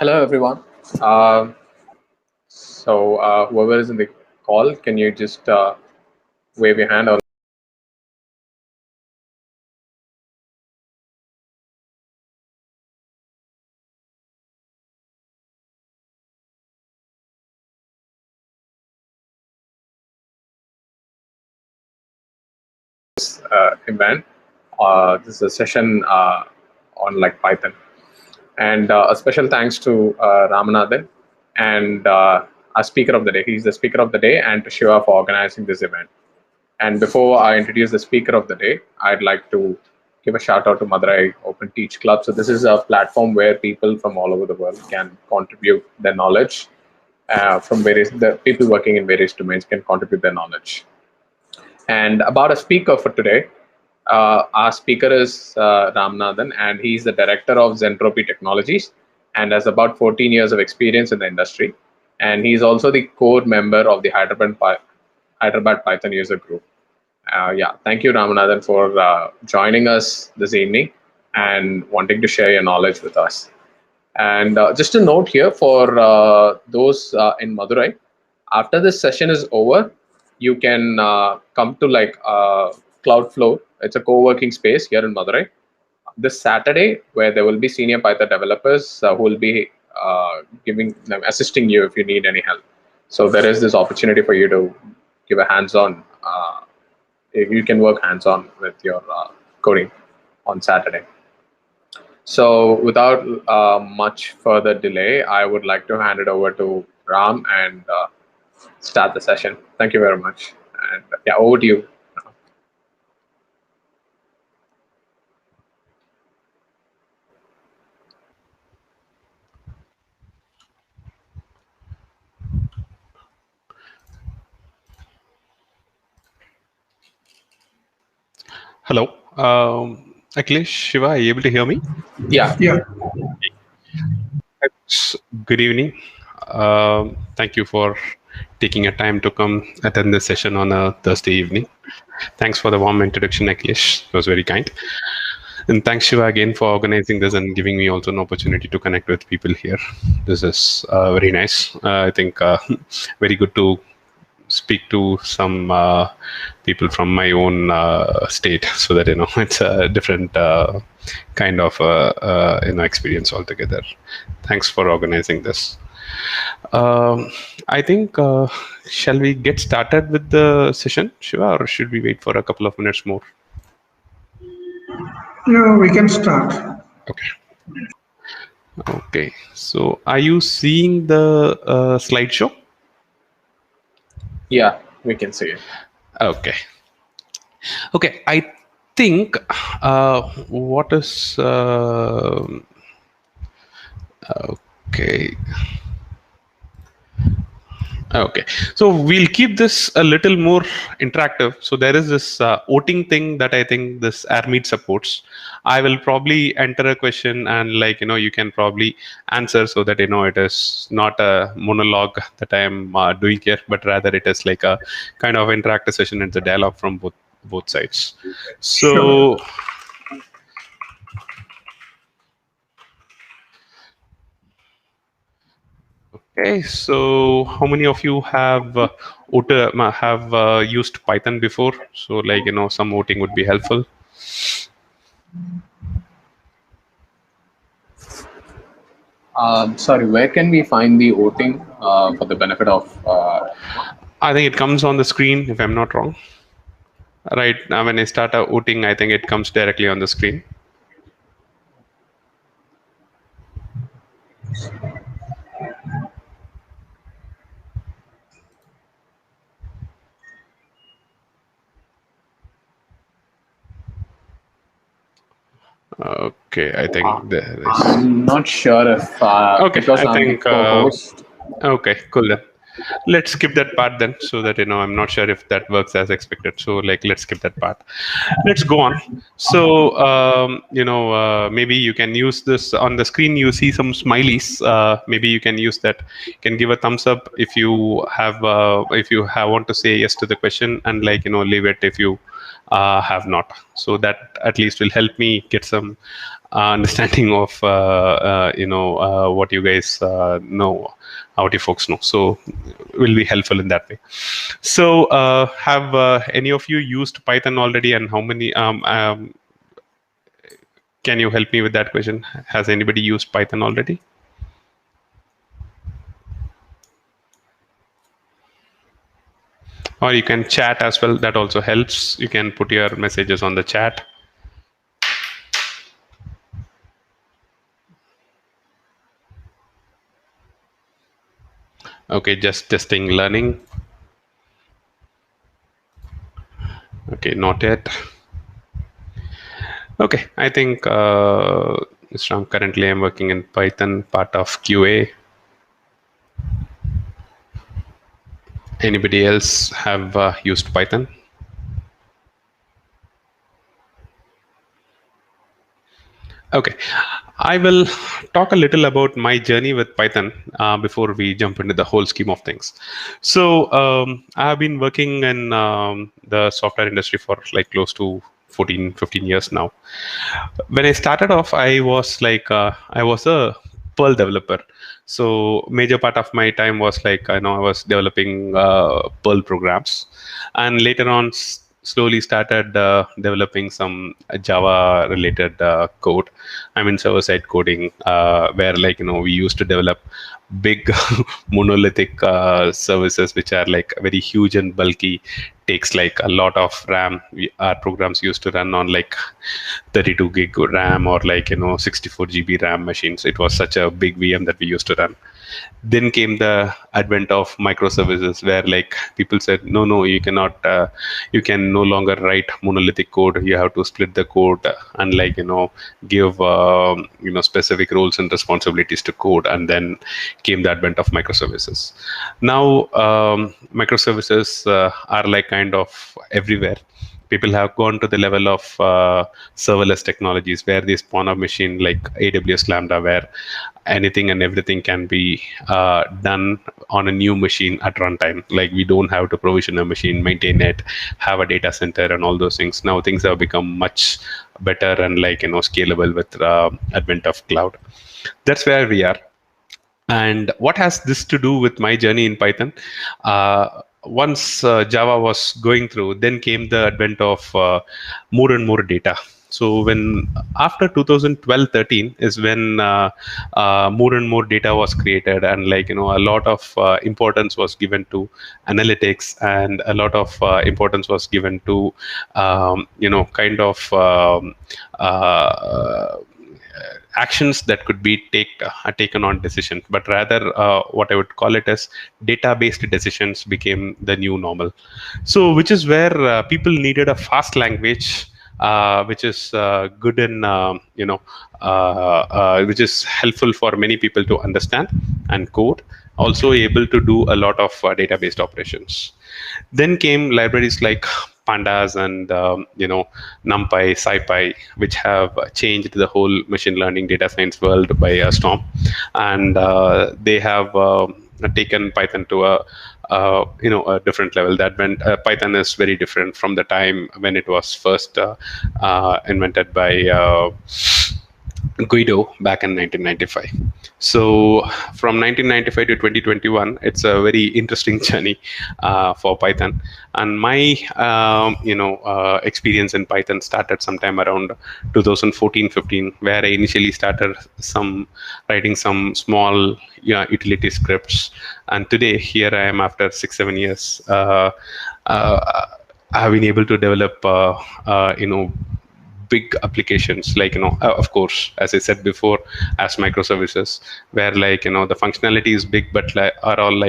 Hello, everyone. Whoever is in the call, can you just wave your hand or event? This is a session on like Python, and a special thanks to Ramanathan and our speaker of the day. He's the speaker of the day, and to Shiva for organizing this event. And before I introduce the speaker of the day, I'd like to give a shout out to Madurai Open Teach Club. So this is a platform where people from all over the world can contribute their knowledge. The people working in various domains can contribute their knowledge. And about a speaker for today, our speaker is Ramanathan, and he's the director of Zentropy Technologies and has about 14 years of experience in the industry. And he's also the core member of the Hyderabad Python user group. Thank you, Ramanathan, for joining us this evening and wanting to share your knowledge with us. And just a note here for those in Madurai, after this session is over, you can come to Cloudflow. It's a co-working space here in Madurai this Saturday, where there will be senior Python developers who will be assisting you if you need any help. So there is this opportunity for you to give a hands-on. You can work hands-on with your coding on Saturday. So without much further delay, I would like to hand it over to Ram and start the session. Thank you very much. And yeah, over to you. Hello. Akhilesh, Shiva, are you able to hear me? Yeah. Good evening. Thank you for taking a time to come attend this session on a Thursday evening. Thanks for the warm introduction, Akhilesh. It was very kind. And thanks, Shiva, again for organizing this and giving me also an opportunity to connect with people here. This is very nice. I think very good to speak to some people from my own state, so that it's a different kind of experience altogether. Thanks for organizing this. I think shall we get started with the session, Shiva, or should we wait for a couple of minutes more? Yeah, we can start. Okay. So are you seeing the slideshow? Yeah, we can see it. Okay. I think what is okay, so we'll keep this a little more interactive. So there is this voting thing that I think this AirMeet supports. I will probably enter a question and you can probably answer, so that it is not a monologue that I am doing here, but rather it is like a kind of interactive session. It's a dialogue from both sides. So Sure. Okay, so how many of you have used Python before? So some voting would be helpful. Sorry, where can we find the voting for the benefit of? I think it comes on the screen, if I'm not wrong. Right now, when I start voting, I think it comes directly on the screen. Okay, I think there is. I'm not sure if okay, because I I'm think the co-host. Okay, cool then. Let's skip that part then, so that I'm not sure if that works as expected. So let's skip that part. Let's go on. So maybe you can use this on the screen. You see some smileys. Maybe you can use that. You can give a thumbs up if you have want to say yes to the question, and leave it if you have not. So that at least will help me get some understanding of what you guys know, what you folks know. So will be helpful in that way. So have any of you used Python already, and how many? Can you help me with that question? Has anybody used Python already? Or you can chat as well. That also helps. You can put your messages on the chat. Okay, just testing learning. Okay, not yet. Okay, I think currently I'm working in Python, part of QA. Anybody else have used Python? Okay, I will talk a little about my journey with Python before we jump into the whole scheme of things. So I have been working in the software industry for like close to 14, 15 years now. When I started off, I was I was a Perl developer. So major part of my time was I was developing Perl programs, and later on slowly started developing some Java related code. I mean server side coding, where we used to develop big monolithic services which are like very huge and bulky, takes like a lot of RAM. Our programs used to run on like 32 gig RAM or 64 GB RAM machines. It was such a big VM that we used to run. Then came the advent of microservices, where like people said, no, you cannot, you can no longer write monolithic code. You have to split the code and give specific roles and responsibilities to code. And then came the advent of microservices. Now microservices are like kind of everywhere. People have gone to the level of serverless technologies, where they spawn a machine like AWS Lambda, where anything and everything can be done on a new machine at runtime. Like we don't have to provision a machine, maintain it, have a data center, and all those things. Now things have become much better and scalable with advent of cloud. That's where we are. And what has this to do with my journey in Python? Once Java was going through, then came the advent of more and more data. So when after 2012-13 is when more and more data was created, and a lot of importance was given to analytics, and a lot of importance was given to actions that could be taken on decisions, but rather what I would call it as data-based decisions became the new normal. So which is where people needed a fast language which is good in which is helpful for many people to understand and code, also able to do a lot of data-based operations. Then came libraries like pandas and NumPy, SciPy, which have changed the whole machine learning data science world by a storm, and they have taken Python to a different level. That when Python is very different from the time when it was first invented by Guido back in 1995. So from 1995 to 2021, it's a very interesting journey for Python. And my experience in Python started sometime around 2014-15, where I initially started writing some small utility scripts. And today, here I am after 6-7 years. I have been able to develop big applications, of course, as I said before, as microservices, where the functionality is big, but are all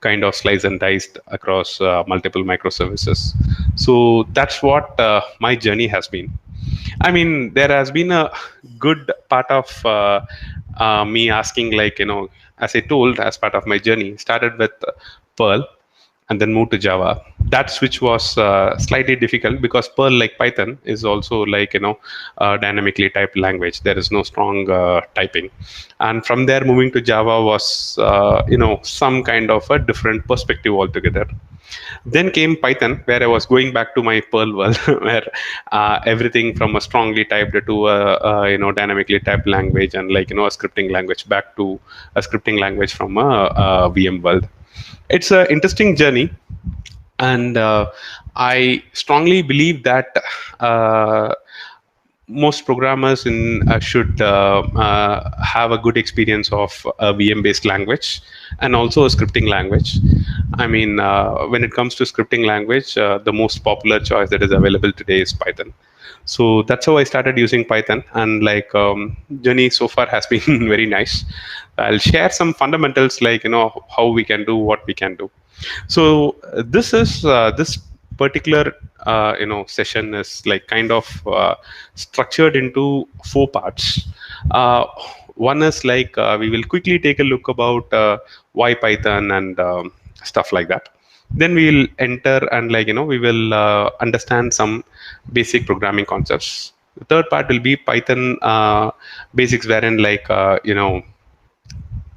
kind of sliced and diced across multiple microservices. So that's what my journey has been. I mean, there has been a good part of me asking, as I told, as part of my journey, started with Perl, and then moved to Java. That switch was slightly difficult because Perl, like Python, is also dynamically typed language. There is no strong typing, and from there moving to Java was some kind of a different perspective altogether. Then came Python, where I was going back to my Perl world, where everything from a strongly typed to a dynamically typed language, and a scripting language back to a scripting language from a VM world. It's an interesting journey, and I strongly believe that uh, most programmers should have a good experience of a VM-based language and also a scripting language. I mean, when it comes to scripting language, the most popular choice that is available today is Python. So that's how I started using Python, and journey so far has been very nice. I'll share some fundamentals, how we can do what we can do. So this particular session is kind of structured into four parts. One is we will quickly take a look about why Python and stuff like that. Then we will enter and we will understand some basic programming concepts. The third part will be Python basics, wherein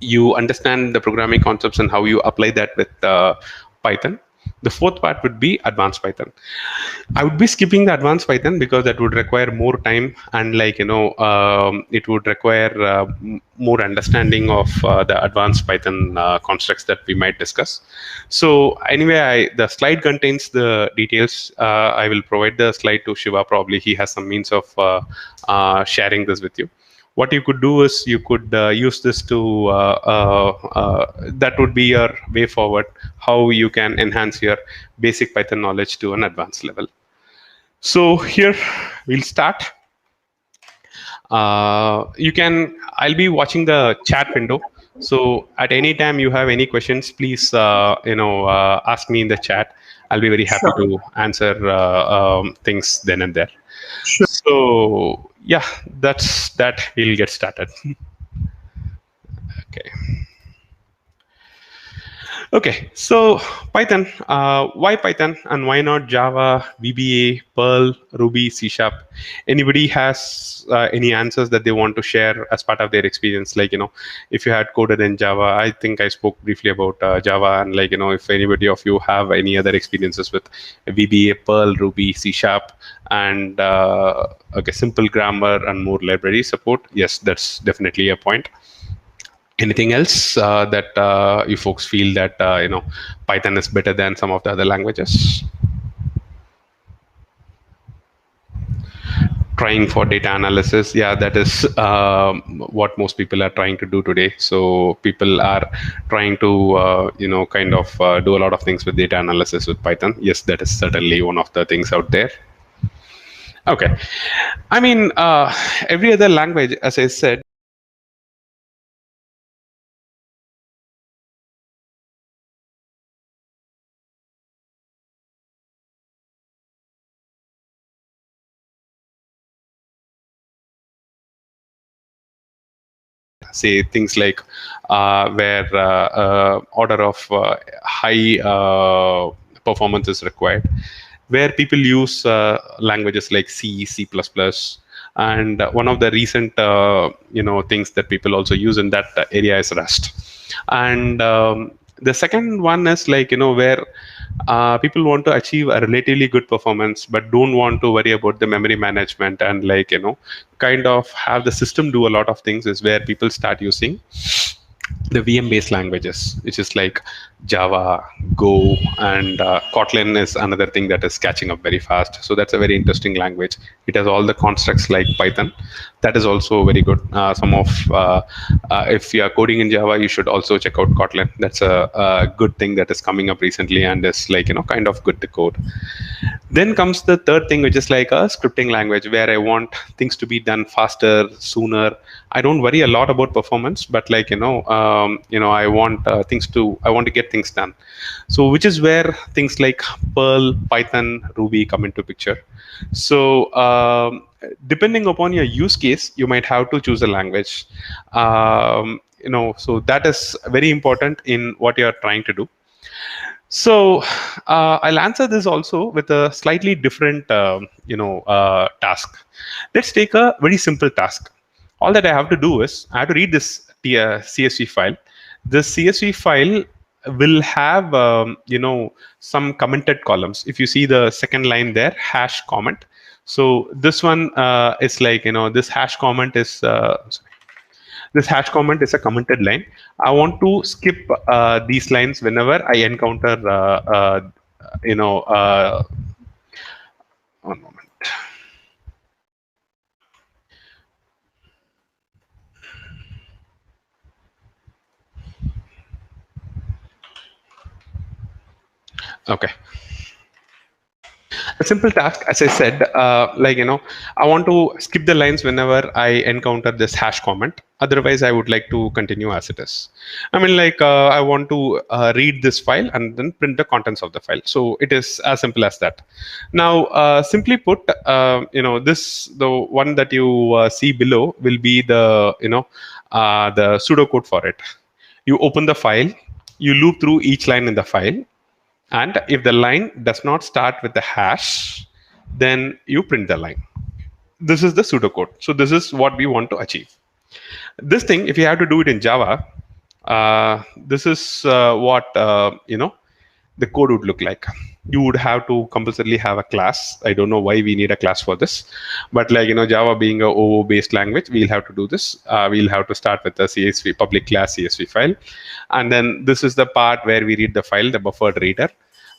you understand the programming concepts and how you apply that with Python. The fourth part would be advanced Python. I would be skipping the advanced Python because that would require more time, and it would require more understanding of the advanced Python constructs that we might discuss. So anyway, the slide contains the details. I will provide the slide to Shiva. Probably he has some means of sharing this with you. What you could do is you could use this to that would be your way forward, how you can enhance your basic Python knowledge to an advanced level. So here we'll start. I'll be watching the chat window, so at any time you have any questions, please ask me in the chat. I'll be very happy to answer things then and there. Sure. So yeah, that's that. We'll get started. Okay. Okay, so Python. Why Python and why not Java, VBA, Perl, Ruby, C#? Anybody has any answers that they want to share as part of their experience? If you had coded in Java, I think I spoke briefly about Java, and if anybody of you have any other experiences with VBA, Perl, Ruby, C#, and simple grammar and more library support, yes, that's definitely a point. Anything else that you folks feel that Python is better than some of the other languages? Trying for data analysis, yeah, that is what most people are trying to do today. So people are trying to do a lot of things with data analysis with Python. Yes, that is certainly one of the things out there. Okay, I mean, every other language, as I said, say things like where order of high performance is required, where people use languages like C, C++, and one of the recent things that people also use in that area is Rust. And the second one is where people want to achieve a relatively good performance but don't want to worry about the memory management and kind of have the system do a lot of things, is where people start using the VM-based languages, which is like Java, Go, and Kotlin is another thing that is catching up very fast. So that's a very interesting language. It has all the constructs like Python. That is also very good. If you are coding in Java, you should also check out Kotlin. That's a good thing that is coming up recently and is kind of good to code. Then comes the third thing, which is like a scripting language, where I want things to be done faster, sooner. I don't worry a lot about performance, but I want I want to get things done. So which is where things like Perl, Python, Ruby come into picture. So depending upon your use case, you might have to choose a language. So that is very important in what you're trying to do. So I'll answer this also with a slightly different, task. Let's take a very simple task. All that I have to do is I have to read this CSV file. This CSV file will have some commented columns. If you see the second line there, hash comment. So this one is like, this hash comment is this hash comment is a commented line. I want to skip these lines whenever I encounter you know one moment. Okay. A simple task, as I said, I want to skip the lines whenever I encounter this hash comment. Otherwise, I would like to continue as it is. I mean, I want to read this file and then print the contents of the file. So it is as simple as that. Now, simply put, the one that you see below will be the pseudocode for it. You open the file, you loop through each line in the file, and if the line does not start with the hash, then you print the line. This is the pseudocode. So this is what we want to achieve. This thing, if you have to do it in Java, this is what the code would look like. You would have to compulsorily have a class. I don't know why we need a class for this, but Java being a OO based language, we'll have to do this. We'll have to start with the CSV public class CSV file, and then this is the part where we read the file, the buffered reader,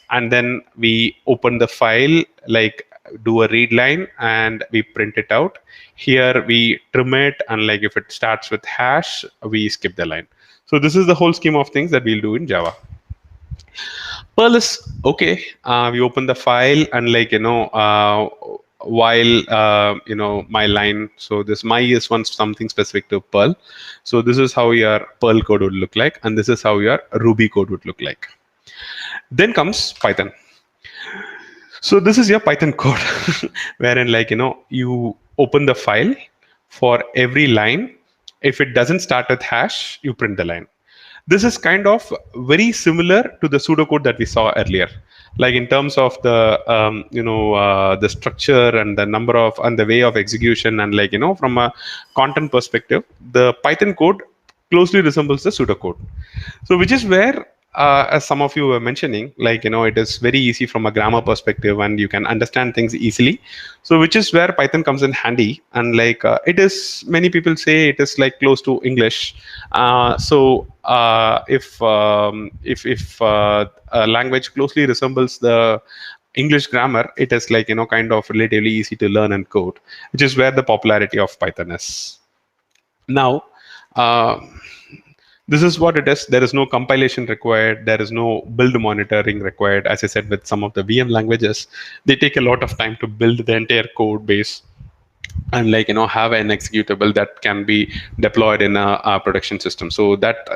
and then we open the file, do a read line, and we print it out. Here we trim it, and if it starts with hash, we skip the line. So this is the whole scheme of things that we'll do in Java. Perl is okay. We open the file, and while my line, so this my is something specific to Perl. So this is how your Perl code would look like, and this is how your Ruby code would look like. Then comes Python. So this is your Python code, wherein you open the file. For every line, if it doesn't start with hash, you print the line. This is kind of very similar to the pseudocode that we saw earlier, like in terms of the the structure and the number of and the way of execution, and from a content perspective, the Python code closely resembles the pseudocode. So which is where as some of you were mentioning, it is very easy from a grammar perspective, and you can understand things easily. So which is where Python comes in handy, and it is, many people say it is close to English. If a language closely resembles the English grammar, it is kind of relatively easy to learn and code, which is where the popularity of Python is. Now, this is what it is. There is no compilation required. There is no build monitoring required. As I said, with some of the VM languages, they take a lot of time to build the entire code base and have an executable that can be deployed in a production system. So that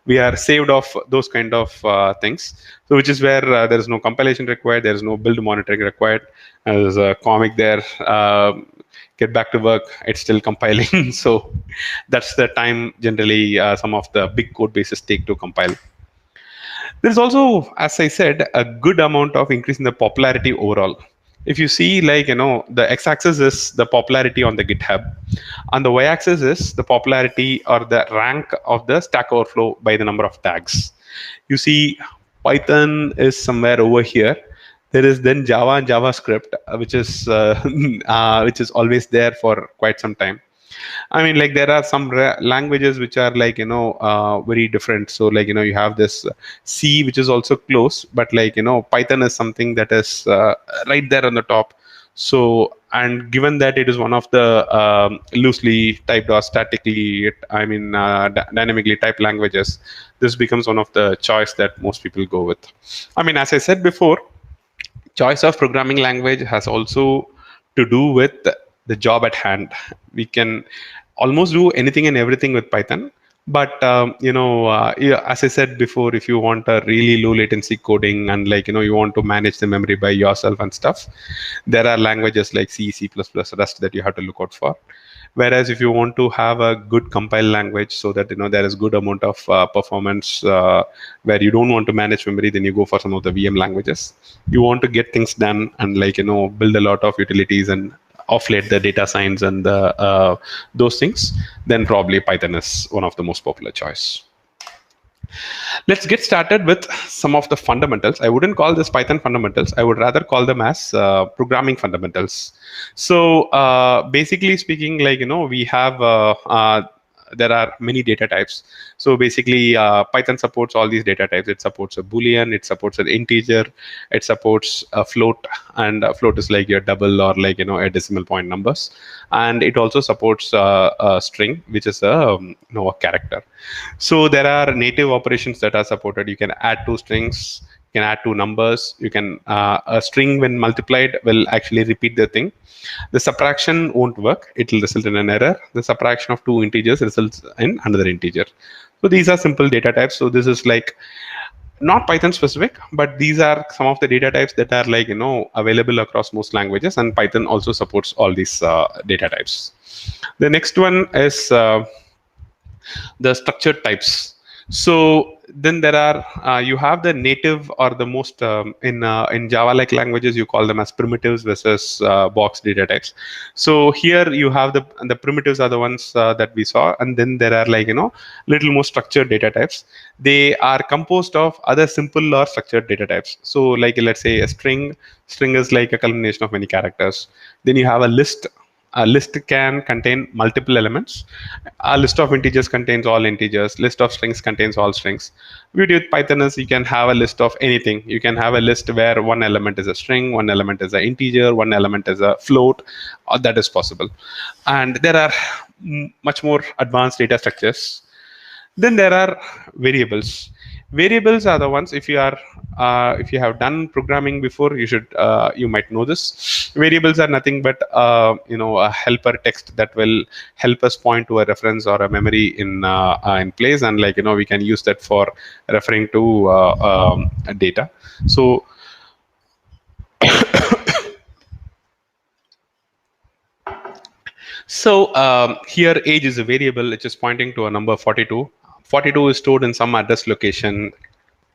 we are saved off those kind of things. So which is where there is no compilation required. There is no build monitoring required. There's a comic there. Get back to work, it's still compiling. So that's the time generally some of the big code bases take to compile. There's also, as I said, a good amount of increase in the popularity overall. If you see, the x-axis is the popularity on the GitHub, and the y-axis is the popularity or the rank of the Stack Overflow by the number of tags. You see, Python is somewhere over here. There is then Java and JavaScript, which is always there for quite some time. I mean, there are some languages which are very different. So you have this C, which is also close, but Python is something that is right there on the top. So, and given that it is one of the loosely typed or statically, dynamically typed languages, this becomes one of the choice that most people go with. I mean, as I said before, choice of programming language has also to do with the job at hand. We can almost do anything and everything with Python, but as I said before, if you want a really low latency coding and you want to manage the memory by yourself and stuff, there are languages like C, C++, Rust that you have to look out for. Whereas if you want to have a good compile language so that there is good amount of performance where you don't want to manage memory, then you go for some of the VM languages. You want to get things done and build a lot of utilities and offload the data science and those things, then probably Python is one of the most popular choice. Let's get started with some of the fundamentals. I wouldn't call this Python fundamentals. I would rather call them as programming fundamentals. So basically speaking, like, we have there are many data types. So basically, Python supports all these data types. It supports a Boolean, it supports an integer, it supports a float, and a float is like your double or like a decimal point numbers, and it also supports a string, which is a character. So there are native operations that are supported. You can add two strings, you can add two numbers. You can a string when multiplied will actually repeat the thing. The subtraction won't work. It will result in an error. The subtraction of two integers results in another integer. So these are simple data types. So this is like not Python specific, but these are some of the data types that are like available across most languages, and Python also supports all these data types. The next one is the structured types. So then there are you have the native or the most in Java like languages, you call them as primitives versus box data types. So here you have the primitives are the ones that we saw, and then there are like little more structured data types. They are composed of other simple or structured data types. So like let's say a string is like a culmination of many characters. Then you have a list. A list can contain multiple elements. A list of integers contains all integers. List of strings contains all strings. Beauty with Python is you can have a list of anything. You can have a list where one element is a string, one element is an integer, one element is a float. That is possible. And there are much more advanced data structures. Then there are variables. Variables are the ones, if you have done programming before, you might know this. Variables are nothing but a helper text that will help us point to a reference or a memory in place, and like we can use that for referring to data. So here age is a variable which is pointing to a number 42. 42 is stored in some address location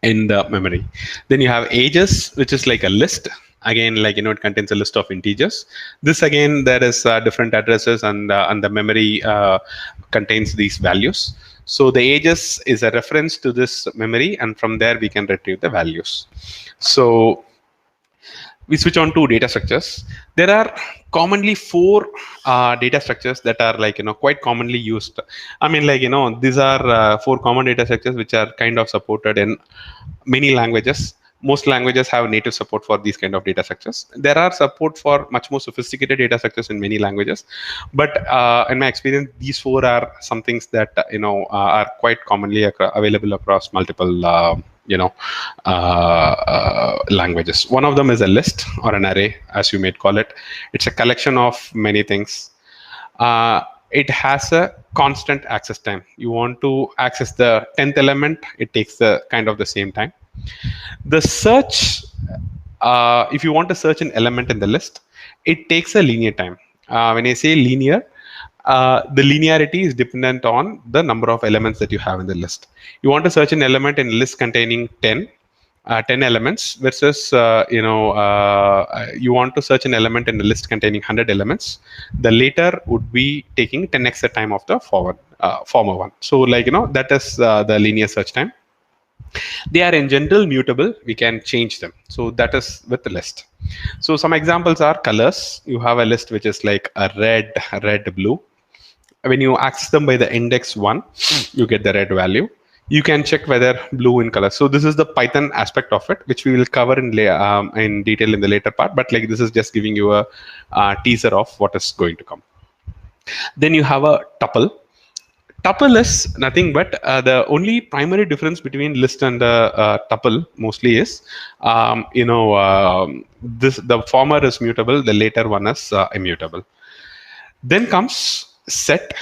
in the memory. Then you have ages, which is like a list. Again, like it contains a list of integers. This again, there is different addresses, and the memory contains these values. So the ages is a reference to this memory, and from there we can retrieve the values. So we switch on to data structures. There are commonly four data structures that are like quite commonly used. I mean, like these are four common data structures which are kind of supported in many languages. Most languages have native support for these kind of data structures. There are support for much more sophisticated data structures in many languages, but in my experience, these four are some things that are quite commonly available across multiple languages. One of them is a list or an array, as you may call it. It's a collection of many things. It has a constant access time. You want to access the 10th element, it takes the kind of the same time. The search, if you want to search an element in the list, it takes a linear time. When I say linear, the linearity is dependent on the number of elements that you have in the list. You want to search an element in a list containing 10 elements versus you want to search an element in a list containing 100 elements. The later would be taking 10x the time of the former one. So like that is the linear search time. They are in general mutable. We can change them. So that is with the list. So some examples are colors. You have a list which is like a red, blue. When you access them by the index 1, you get the red value. You can check whether blue in color. So this is the Python aspect of it, which we will cover in detail in the later part. But like this is just giving you a teaser of what is going to come. Then you have a tuple. Tuple is nothing but the only primary difference between list and tuple mostly is the former is mutable, the later one is immutable. Then comes set.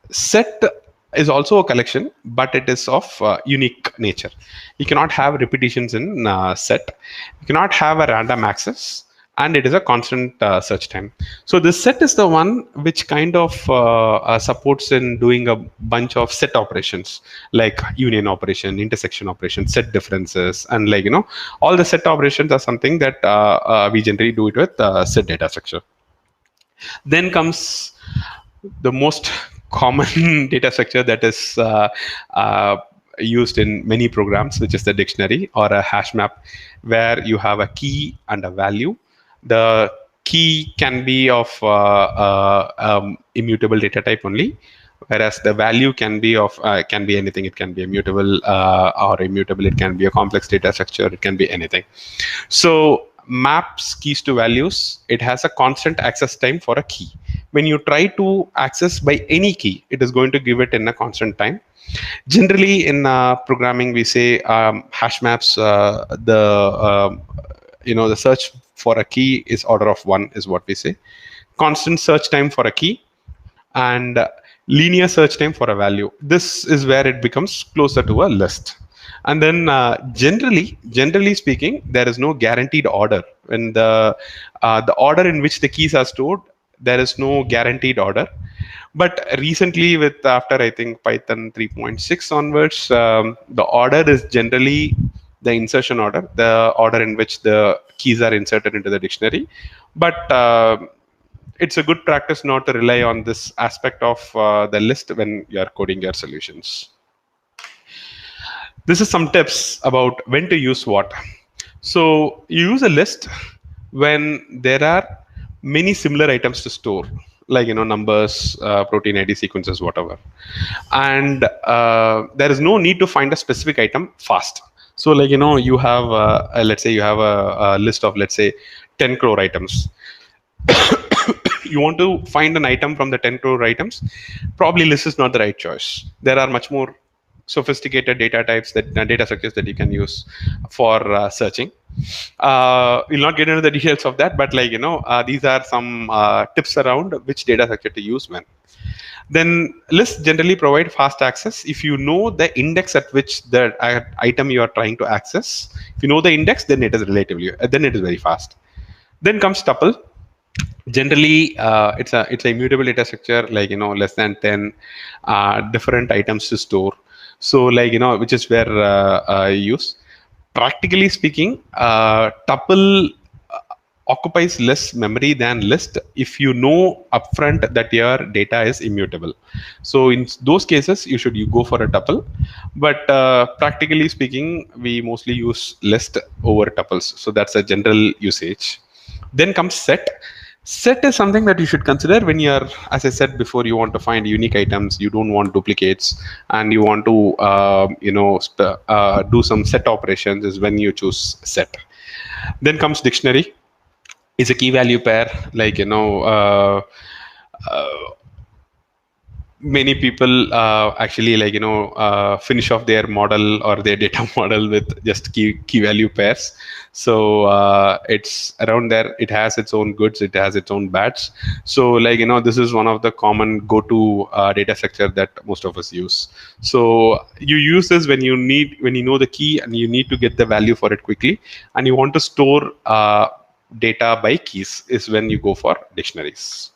Set is also a collection, but it is of unique nature. You cannot have repetitions in set. You cannot have a random access, and it is a constant search time. So this set is the one which kind of supports in doing a bunch of set operations like union operation, intersection operation, set differences, and like all the set operations are something that we generally do it with set data structure. Then comes the most common data structure, that is used in many programs, which is the dictionary or a hash map, where you have a key and a value. The key can be of immutable data type only, whereas the value can be of can be anything. It can be immutable or immutable. It can be a complex data structure. It can be anything. So maps keys to values. It has a constant access time for a key. When you try to access by any key, it is going to give it in a constant time. Generally, in programming, we say hash maps. The search for a key is order of 1 is what we say. Constant search time for a key, and linear search time for a value. This is where it becomes closer to a list. And then generally speaking, there is no guaranteed order. When the order in which the keys are stored, there is no guaranteed order. But recently, with after I think Python 3.6 onwards, the order is generally the insertion order, the order in which the keys are inserted into the dictionary. But it's a good practice not to rely on this aspect of the list when you are coding your solutions. This is some tips about when to use what. So you use a list when there are many similar items to store, like numbers, protein ID, sequences, whatever, and there is no need to find a specific item fast. So like you have let's say you have a list of, let's say, 10 crore items. You want to find an item from the 10 crore items, probably list is not the right choice. There are much more sophisticated data types, that data structures that you can use for searching. We'll not get into the details of that, but like these are some tips around which data structure to use when. Then lists generally provide fast access if you know the index at which the item you are trying to access. If you know the index, then it is very fast. Then comes tuple. Generally, it's a immutable data structure, like less than 10 different items to store. So like which is where I use. Practically speaking, tuple occupies less memory than list if you know upfront that your data is immutable. So in those cases, you go for a tuple. But practically speaking, we mostly use list over tuples. So that's a general usage. Then comes set. Set is something that you should consider when you're, as I said before, you want to find unique items, you don't want duplicates, and you want to do some set operations, is when you choose set. Then comes dictionary. It's a key value pair, like many people actually like finish off their model or their data model with just key value pairs. So it's around there. It has its own goods, it has its own bads. So like this is one of the common go-to data structure that most of us use. So you use this when you know the key and you need to get the value for it quickly, and you want to store data by keys, is when you go for dictionaries.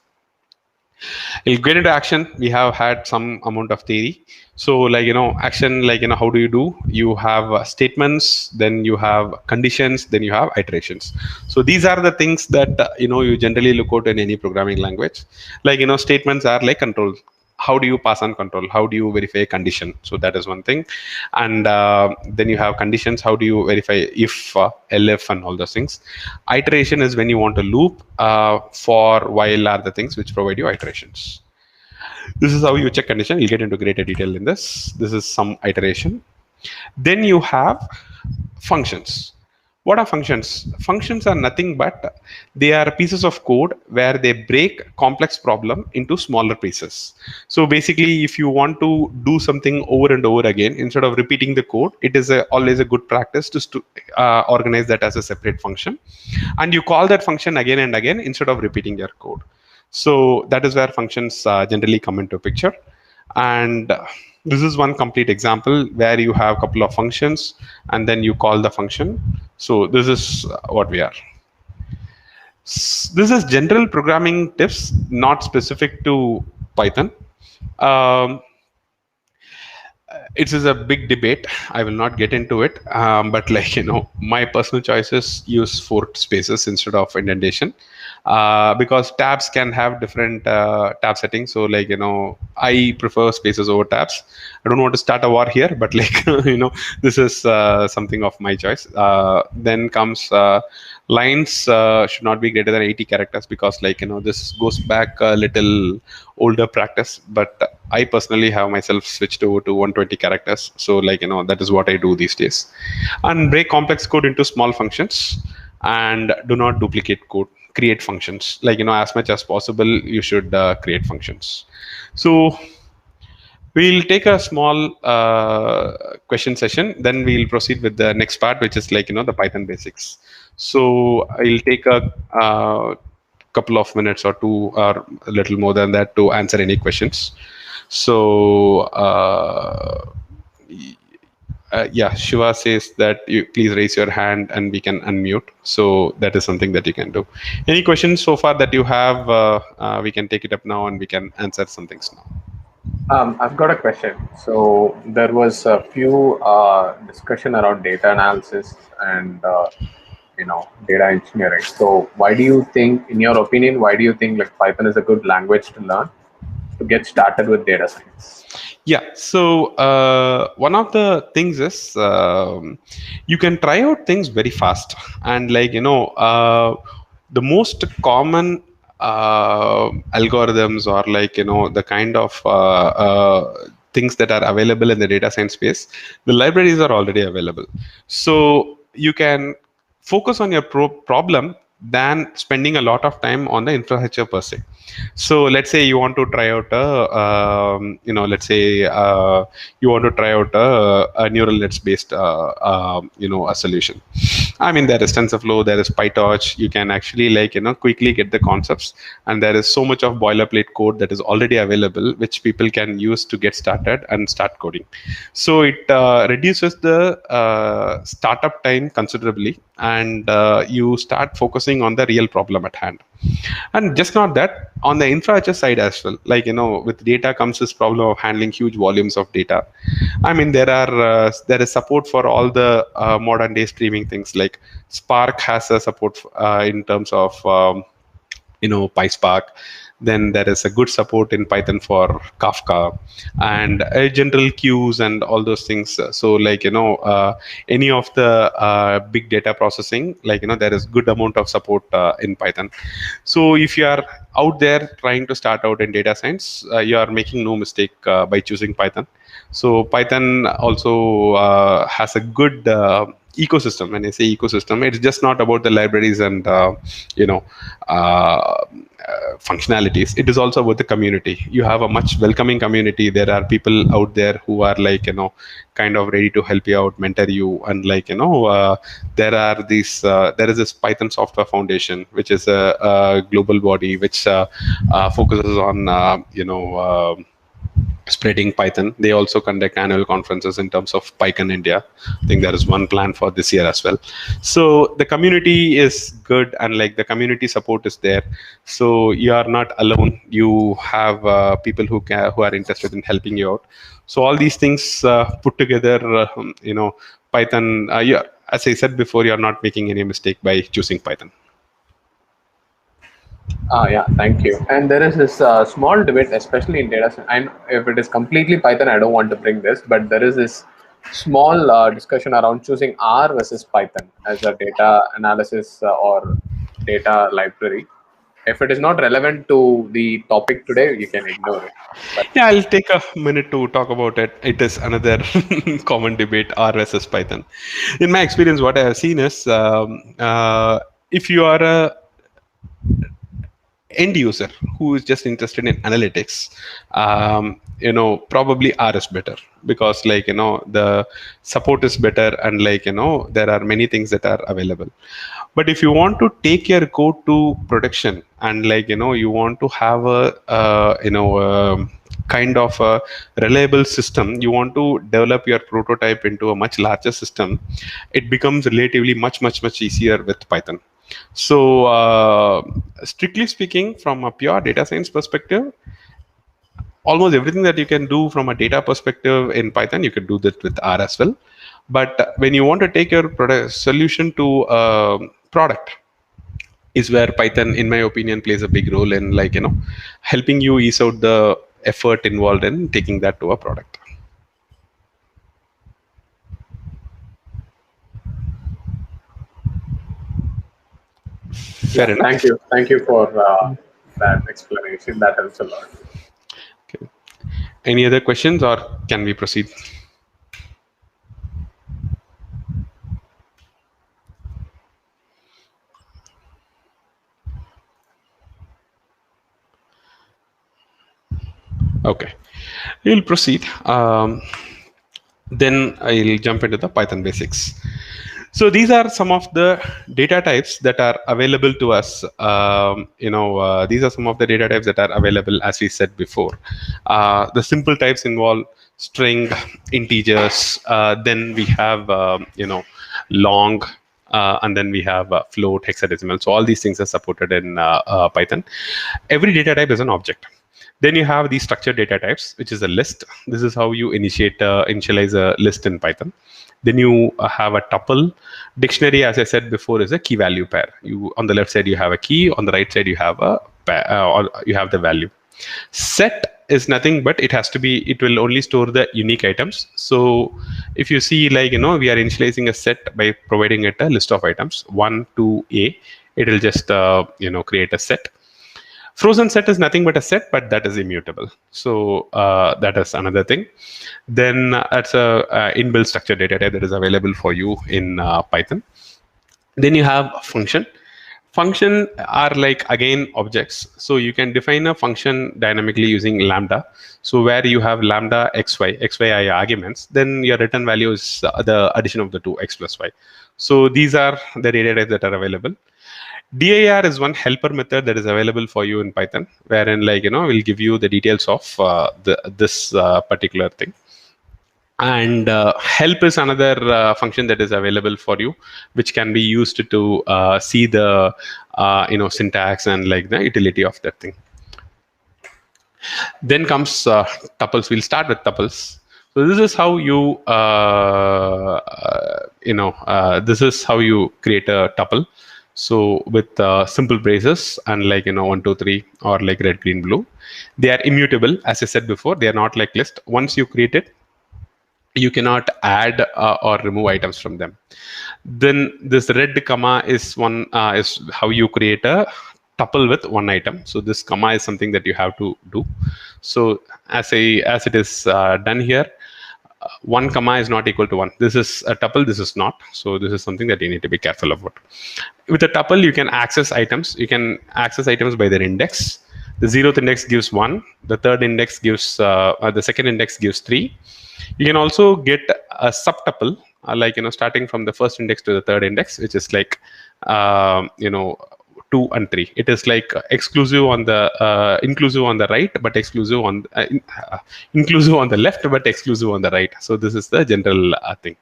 We'll get into action. We have had some amount of theory. So like action, like how do? You have statements, then you have conditions, then you have iterations. So these are the things that you generally look out in any programming language. Like statements are like control. How do you pass on control? How do you verify a condition? So that is one thing. And then you have conditions. How do you verify if, elif, and all those things? Iteration is when you want to loop. For, while are the things which provide you iterations. This is how you check condition. You'll get into greater detail in this. This is some iteration. Then you have functions. What are functions? Functions are nothing but they are pieces of code where they break complex problem into smaller pieces. So basically, if you want to do something over and over again, instead of repeating the code, it is always a good practice to organize that as a separate function. And you call that function again and again instead of repeating your code. So that is where functions generally come into picture. And this is one complete example where you have a couple of functions and then you call the function. So this is what we are. This is general programming tips, not specific to Python. it is a big debate. I will not get into it, but my personal choices use four spaces instead of indentation, because tabs can have different tab settings. So I prefer spaces over tabs. I don't want to start a war here, but this is something of my choice. Then comes lines should not be greater than 80 characters, because this goes back a little older practice, but I personally have myself switched over to 120 characters. So that is what I do these days. And break complex code into small functions, and do not duplicate code. Create functions, as much as possible you should create functions. So we'll take a small question session, then we'll proceed with the next part, which is the Python basics. So I'll take a couple of minutes or two, or a little more than that, to answer any questions. So yeah, Shiva says that you please raise your hand and we can unmute. So that is something that you can do. Any questions so far that you have? We can take it up now and we can answer some things now. I've got a question. So there was a few discussion around data analysis and data engineering. So why do you think, in your opinion, why do you think like Python is a good language to learn to get started with data science? Yeah, so one of the things is, you can try out things very fast, and the most common algorithms, or the kind of things that are available in the data science space, the libraries are already available. So you can focus on your problem than spending a lot of time on the infrastructure per se. So let's say you want to try out let's say you want to try out a neural nets based a solution. I mean, there is TensorFlow, there is PyTorch. You can actually quickly get the concepts, and there is so much of boilerplate code that is already available, which people can use to get started and start coding. So it reduces the startup time considerably, and you start focusing on the real problem at hand. And just not that, on the infrastructure side as well, with data comes this problem of handling huge volumes of data. I mean, there is support for all the modern day streaming things. Like Spark has a support in terms of PySpark. Then there is a good support in Python for Kafka, and general queues and all those things. So any of the big data processing, there is good amount of support in Python. So if you are out there trying to start out in data science, you are making no mistake by choosing Python. So Python also has a good ecosystem. When I say ecosystem, it's just not about the libraries and functionalities. It is also about the community. You have a much welcoming community. There are people out there who are kind of ready to help you out, mentor you, and there is this Python Software Foundation, which is a global body which focuses on spreading Python. They also conduct annual conferences in terms of PyCon India. I think there is one plan for this year as well. So the community is good, and the community support is there. So you are not alone. You have people who are interested in helping you out. So all these things put together, Python. As I said before, you are not making any mistake by choosing Python. Yeah, thank you. And there is this small debate, especially in data science. And if it is completely Python, I don't want to bring this, but there is this small discussion around choosing R versus Python as a data analysis or data library. If it is not relevant to the topic today, you can ignore it. But yeah, I'll take a minute to talk about it. It is another common debate, R versus Python. In my experience, what I have seen is, if you are a end user who is just interested in analytics, probably R is better, because the support is better, and there are many things that are available. But if you want to take your code to production, and you want to have a kind of a reliable system, you want to develop your prototype into a much larger system, it becomes relatively much easier with Python. So strictly speaking, from a pure data science perspective, almost everything that you can do from a data perspective in Python, you can do that with R as well. But when you want to take your product solution to a product, is where Python, in my opinion, plays a big role in, like, helping you ease out the effort involved in taking that to a product. Fair enough. Thank you for that explanation. That helps a lot. Okay. Any other questions, or can we proceed? Okay, we'll proceed. Then I'll jump into the Python basics. So these are some of the data types that are available to us. These are some of the data types that are available, as we said before. The simple types involve string, integers. Then we have, long, and then we have float, hexadecimal. So all these things are supported in Python. Every data type is an object. Then you have these structured data types, which is a list. This is how you initialize a list in Python. Then you have a tuple. Dictionary, as I said before, is a key value pair. You, on the left side you have a key, on the right side you have a pair, or you have the value. Set is nothing but it will only store the unique items. So if you see, like, we are initializing a set by providing it a list of items 1 to A. It will just create a set. Frozen set is nothing but a set, but that is immutable. So that is another thing. Then that's a inbuilt structured data type that is available for you in Python. Then you have function. Function are, like, again, objects. So you can define a function dynamically using lambda. So where you have lambda xy are arguments, then your return value is the addition of the two, x plus y. So these are the data types that are available. DIR is one helper method that is available for you in Python, wherein, like, will give you the details of this particular thing. And help is another function that is available for you, which can be used to see the syntax and, like, the utility of that thing. Then comes tuples. We'll start with tuples. So this is how you this is how you create a tuple. So with simple braces and, like, 1, 2, 3, or like red, green, blue, they are immutable. As I said before, they are not like list. Once you create it, you cannot add or remove items from them. Then this red comma is one is how you create a tuple with one item. So this comma is something that you have to do. So as it is done here, 1 comma is not equal to 1. This is a tuple, this is not. So this is something that you need to be careful about. With a tuple, you can access items. You can access items by their index. The 0th index gives 1. The third index gives, the second index gives 3. You can also get a subtuple, like, starting from the first index to the third index, which is like, 2 and 3. It is like exclusive on the inclusive on the right, but exclusive on inclusive on the left, but exclusive on the right. So this is the general thing.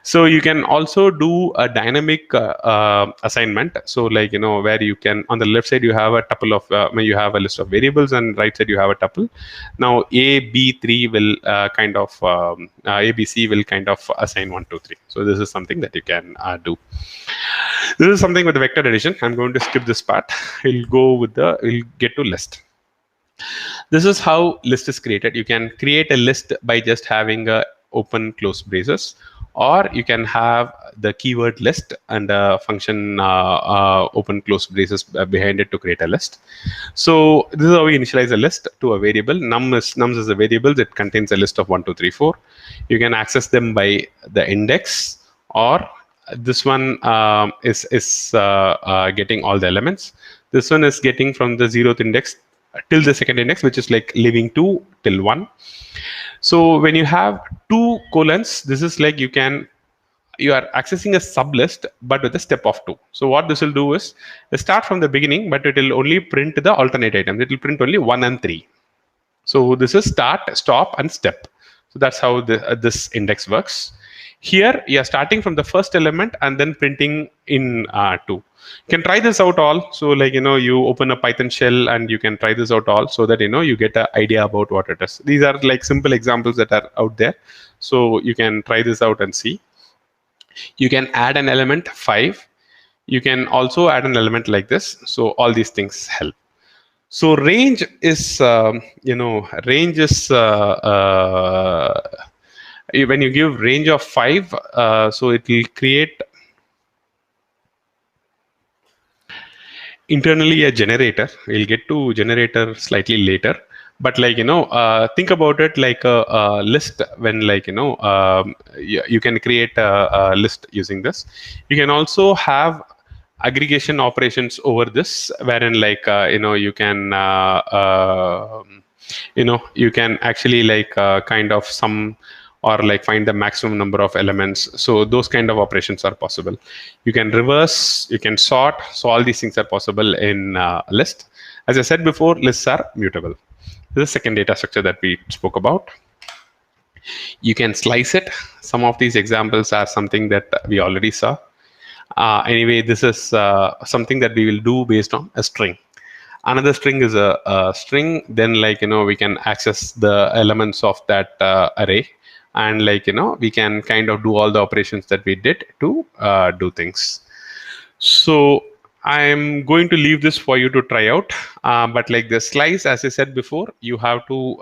So you can also do a dynamic assignment. So, like, where you can, on the left side you have a tuple of you have a list of variables, and right side you have a tuple. Now AB3 will ABC will kind of assign 1, 2, 3. So this is something that you can do. This is something with the vector addition. I'm going to skip this part. We'll get to list. This is how list is created. You can create a list by just having a open close braces, or you can have the keyword list and a function open close braces behind it to create a list. So this is how we initialize a list to a variable. Nums is a variable that contains a list of 1, 2, 3, 4. You can access them by the index, or this one is getting all the elements. This one is getting from the 0th index till the second index, which is like leaving 2 till 1. So when you have 2 colons, this is like you are accessing a sublist, but with a step of 2. So what this will do is start from the beginning, but it will only print the alternate items. It will print only 1 and 3. So this is start, stop, and step. So that's how this index works. Here you are starting from the first element and then printing in 2. You can try this out all. So like you open a Python shell and you can try this out all, so that you get an idea about what it is. These are like simple examples that are out there, so you can try this out and see. You can add an element 5. You can also add an element like this. So all these things help. So range is when you give range of 5, so it will create internally a generator. We'll get to generator slightly later, but think about it like a list. When you can create a list using this. You can also have aggregation operations over this, wherein you can you can actually kind of sum or find the maximum number of elements. So those kind of operations are possible. You can reverse, you can sort. So all these things are possible in a list. As I said before, lists are mutable. This is the second data structure that we spoke about. You can slice it. Some of these examples are something that we already saw. Anyway, this is something that we will do based on a string. Another string is a string. Then we can access the elements of that array, and we can kind of do all the operations that we did to do things. So I'm going to leave this for you to try out, but like the slice, as I said before, you have to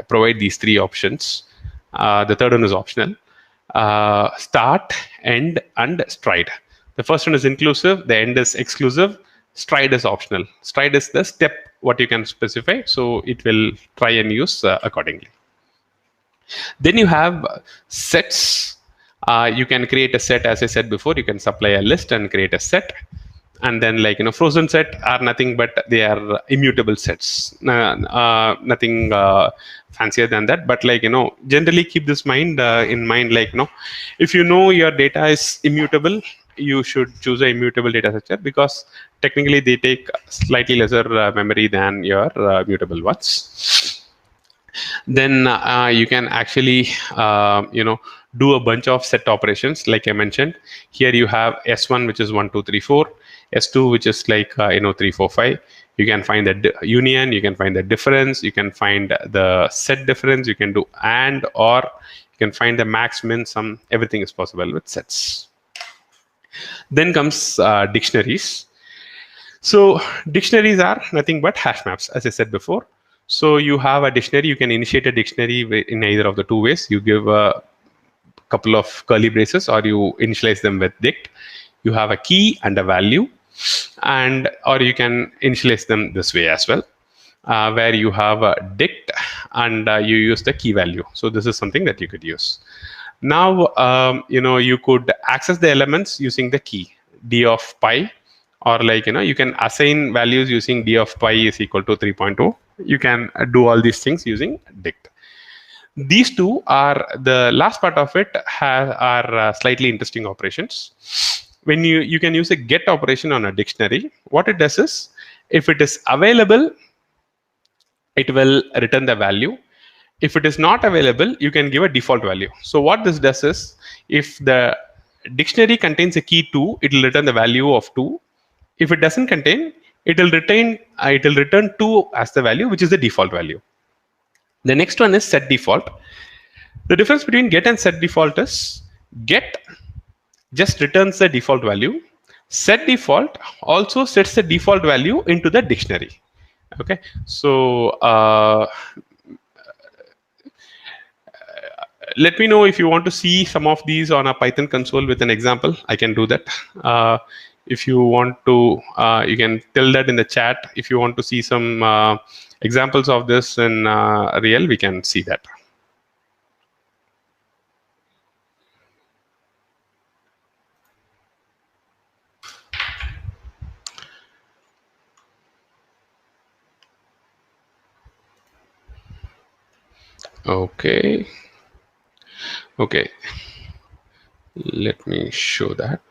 provide these 3 options. The third one is optional. Start, end, and stride. The first one is inclusive, the end is exclusive, stride is optional. Stride is the step what you can specify, so it will try and use accordingly. Then you have sets. You can create a set. As I said before, you can supply a list and create a set. And then frozen set are nothing but they are immutable sets. Nothing fancier than that, but generally keep this in mind. If your data is immutable, you should choose a immutable data structure, because technically they take slightly lesser memory than your mutable ones. Then you can actually do a bunch of set operations. Like I mentioned, here you have S1, which is 1 2 3 4, S2, which is 3 4 5. You can find the union, you can find the difference, you can find the set difference, you can do and or, you can find the max, min, sum. Everything is possible with sets. Then comes dictionaries. So dictionaries are nothing but hash maps, as I said before. So you have a dictionary. You can initiate a dictionary in either of the 2 ways. You give a couple of curly braces, or you initialize them with dict. You have a key and a value, and or you can initialize them this way as well, where you have a dict and you use the key value. So this is something that you could use. Now you could access the elements using the key d of pi, or you can assign values using d of pi is equal to 3.0. You can do all these things using dict. These 2 are the last part of it are slightly interesting operations. When you can use a get operation on a dictionary. What it does is, if it is available, it will return the value. If it is not available, you can give a default value. So what this does is, if the dictionary contains a key 2, it will return the value of 2. If it doesn't contain, it will return 2 as the value, which is the default value. The next one is set default. The difference between get and set default is, get just returns the default value. Set default also sets the default value into the dictionary. Okay, so let me know if you want to see some of these on a Python console with an example. I can do that. If you want to, you can tell that in the chat. If you want to see some examples of this in real, we can see that. Okay. Okay. Let me show that.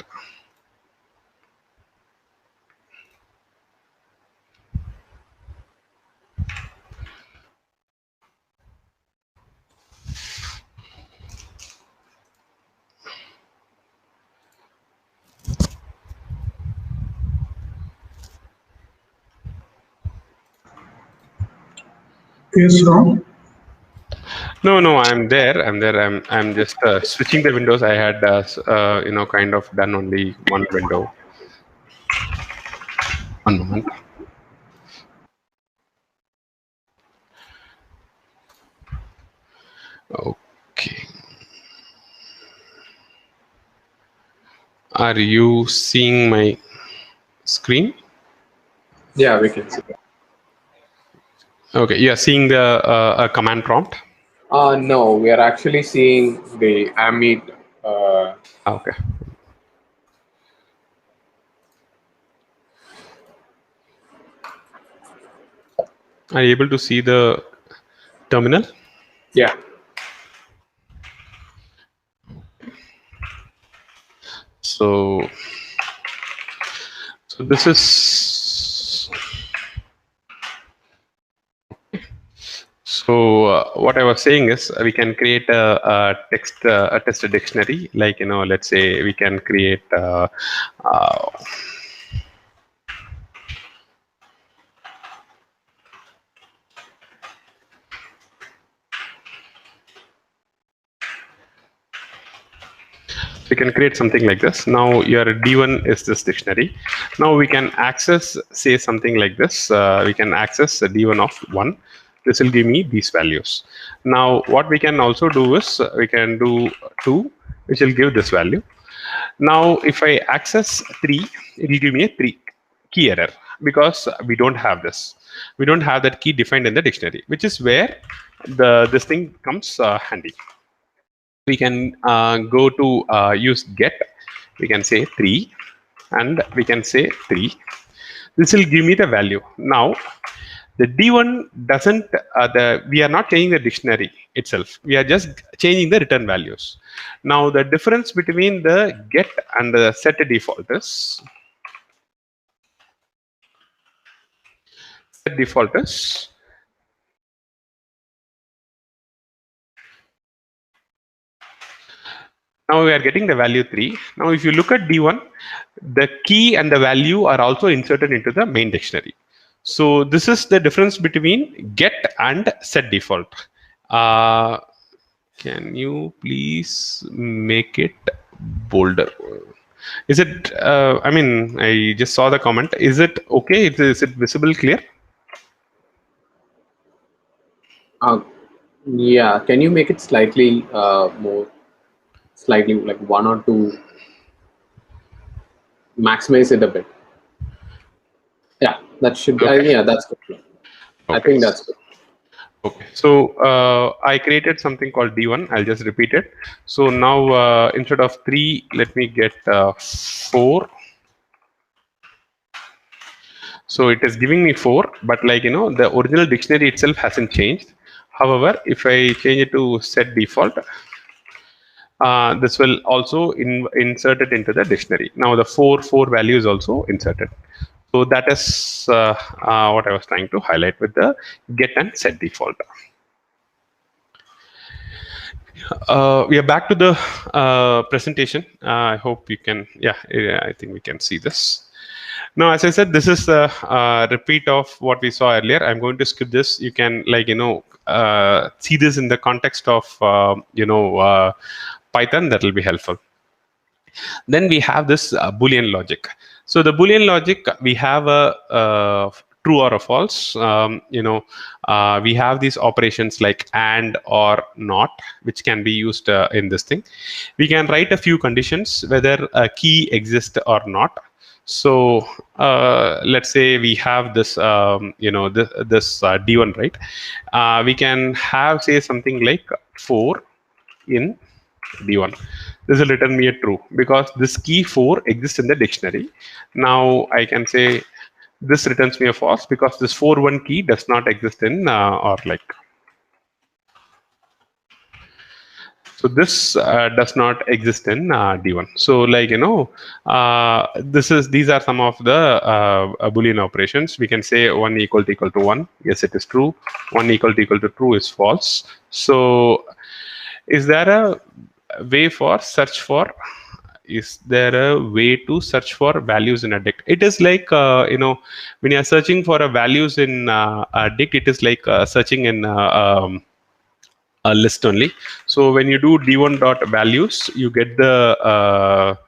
Yes, Ram. No, I'm there. I'm just switching the windows. I had kind of done only one window. One moment. Okay. Are you seeing my screen? Yeah, we can see. Okay. You are seeing the command prompt. No, we are actually seeing the Amit. Okay. Are you able to see the terminal? Yeah. So this is. So what I was saying is we can create a test dictionary. Like let's say we can create. Uh, we can create something like this. Now your D1 is this dictionary. Now we can access, say something like this. We can access the D1 of 1. This will give me these values. Now what we can also do is we can do 2, which will give this value. Now if I access 3, it will give me a 3 key error because we don't have this. We don't have that key defined in the dictionary, which is where this thing comes handy. We can go to use get. We can say 3 and we can say 3. This will give me the value. Now the D1 doesn't we are not changing the dictionary itself. We are just changing the return values. Now the difference between the get and the set default is now we are getting the value 3. Now if you look at D1, the key and the value are also inserted into the main dictionary. So this is the difference between get and set default. Can you please make it bolder? Is it, I mean, I just saw the comment. Is it okay? Is it visible, clear? Yeah, can you make it slightly slightly like 1 or 2, maximize it a bit? Yeah, that should be, Okay. yeah, that's good. I Okay. think that's good. Okay, so I created something called D1. I'll just repeat it. So now instead of 3, let me get 4. So it is giving me 4, but like the original dictionary itself hasn't changed. However, if I change it to set default, this will also insert it into the dictionary. Now the 4 value is also inserted. So that is what I was trying to highlight with the get and set default. We are back to the presentation. I hope you can, yeah, I think we can see this. Now, as I said, this is a repeat of what we saw earlier. I'm going to skip this. You can see this in the context of, Python. That will be helpful. Then we have this Boolean logic. So the Boolean logic, we have a true or a false. We have these operations like and or not, which can be used in this thing. We can write a few conditions whether a key exists or not. So let's say we have this, this D1, right? We can have, say, something like 4 in D1. This will return me a true because this key 4 exists in the dictionary. Now I can say this returns me a false because this 4 key does not exist in or like. So this does not exist in D1. So like these are some of the Boolean operations. We can say 1 equal to 1. Yes, it is true. 1 equal to true is false. So is there a way for search for is there a way to search for values in a dict? It is like when you are searching for a values in a dict, it is like searching in a list only. So when you do d1 dot values, you get the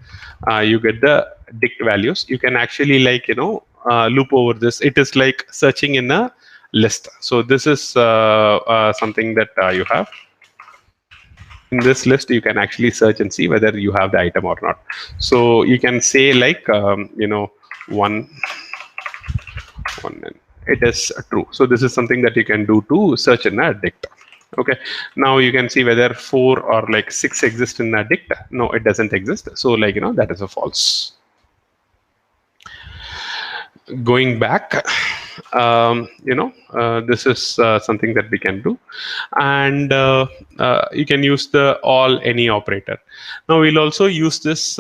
dict values. You can actually loop over this. It is like searching in a list. So this is something that you have. In this list, you can actually search and see whether you have the item or not. So you can say like one, and it is true. So this is something that you can do to search in a dict. Okay, now you can see whether 4 or like 6 exist in a dict. No, it doesn't exist. So that is a false. Going back, this is something that we can do, and you can use the all any operator. Now we'll also use this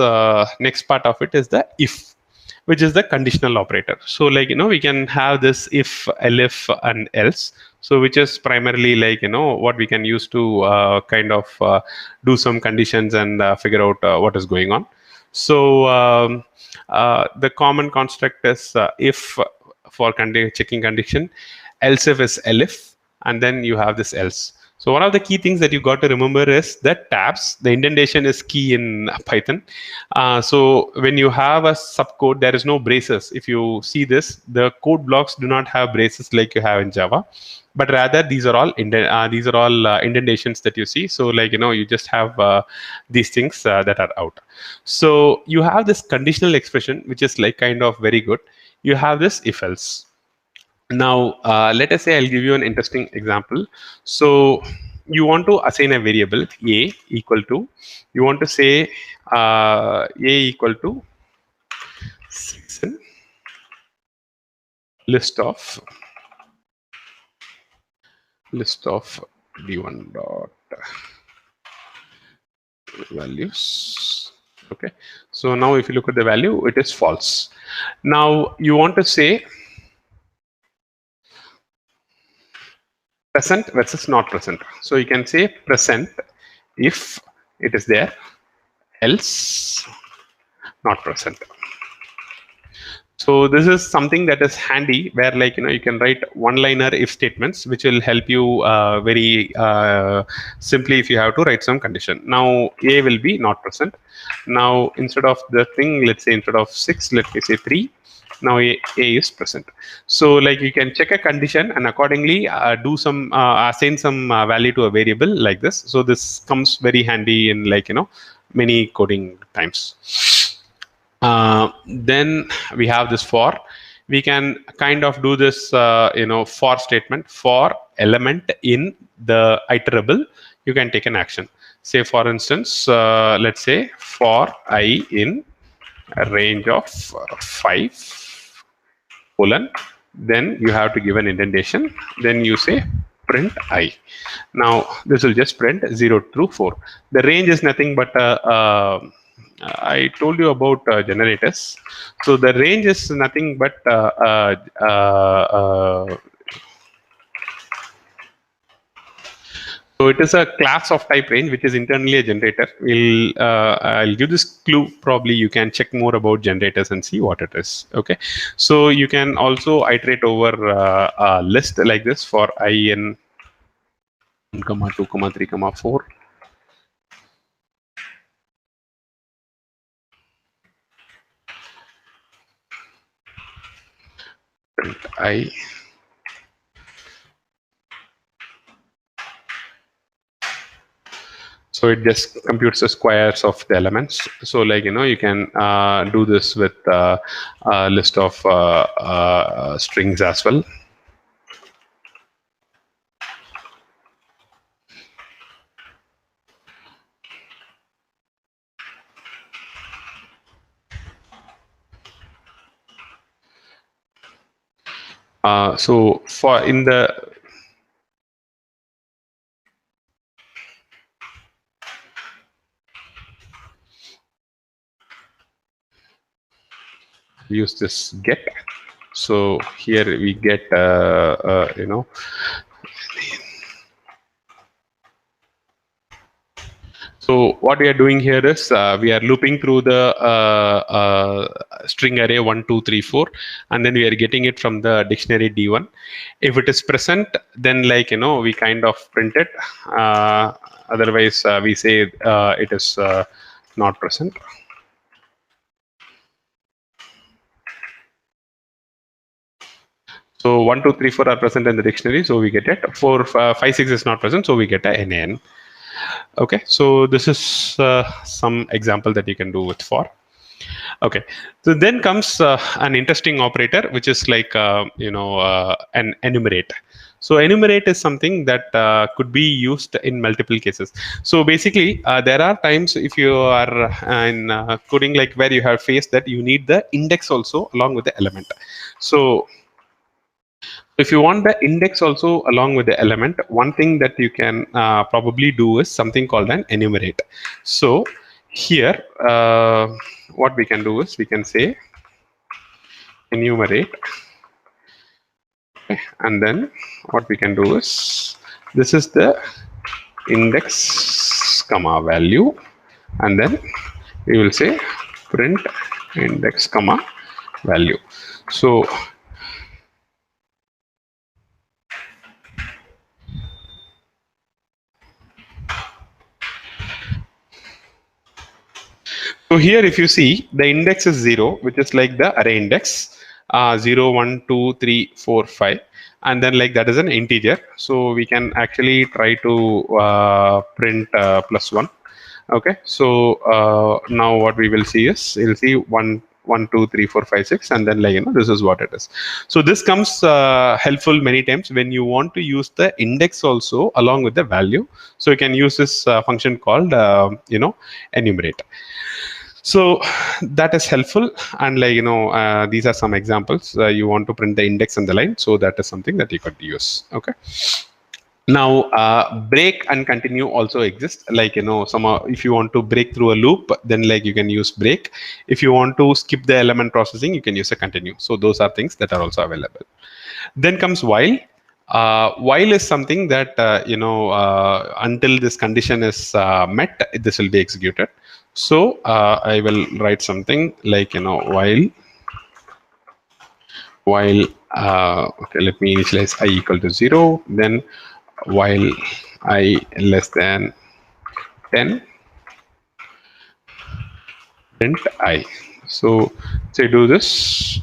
next part of it is the if, which is the conditional operator. So we can have this if, elif, and else. So which is primarily what we can use to do some conditions and figure out what is going on. So the common construct is if for checking condition, else if is elif, and then you have this else. So one of the key things that you got to remember is that tabs, the indentation is key in Python. So when you have a subcode, there is no braces. If you see this, the code blocks do not have braces like you have in Java, but rather these are all indentations that you see. So you just have these things that are out. So you have this conditional expression, which is kind of very good. You have this if else. Now, let us say I'll give you an interesting example. So you want to assign a variable a equal to, you want to say a equal to 6 in list of d1 dot values. Okay, so now if you look at the value, it is false. Now you want to say present versus not present. So you can say present if it is there, else not present. So this is something that is handy, where you can write one-liner if statements, which will help you very simply if you have to write some condition. Now a will be not present. Now instead of the thing, let's say instead of 6, let me say 3. Now a is present. So you can check a condition and accordingly do some assign some value to a variable like this. So this comes very handy in many coding times. Then we have this for. We can kind of do this for statement for element in the iterable. You can take an action. Say for instance, let's say for I in a range of 5 colon, then you have to give an indentation, then you say print I. Now this will just print 0 through 4. The range is nothing but I told you about generators. So the range is nothing but so it is a class of type range, which is internally a generator. I'll give this clue. Probably you can check more about generators and see what it is. Okay, so you can also iterate over a list like this for I in 1, 2, 3, 4. Print I. So it just computes the squares of the elements. So you can do this with a list of strings as well. So for in the use this get. So here we get So So what we are doing here is we are looping through the string array 1, 2, 3, 4, and then we are getting it from the dictionary D1. If it is present, then we kind of print it. Otherwise, we say it is not present. So 1, 2, 3, 4 are present in the dictionary, so we get it. 4, 5, 6 is not present, so we get a NaN. Okay, so this is some example that you can do with for. Okay, so then comes an interesting operator, which is like an enumerate. So enumerate is something that could be used in multiple cases. So basically, there are times if you are in coding like where you have faced that you need the index also along with the element. So if you want the index also along with the element, one thing that you can probably do is something called an enumerate. So here, what we can do is we can say enumerate, and then what we can do is this is the index comma value, and then we will say print index comma value. So here, if you see, the index is 0, which is like the array index, 0, 1, 2, 3, 4, 5. And then that is an integer. So we can actually try to print +1. Okay, so now what we will see is, you'll see 1, 2, 3, 4, 5, 6, and then this is what it is. So this comes helpful many times when you want to use the index also along with the value. So you can use this function called enumerate. So that is helpful, and these are some examples. You want to print the index and the line, so that is something that you could use. Okay. Now break and continue also exist. If you want to break through a loop, then you can use break. If you want to skip the element processing, you can use a continue. So those are things that are also available. Then comes while. While is something that until this condition is met, this will be executed. So I will write something like while okay, let me initialize I equal to 0, then while I less than 10, print I. So say do this,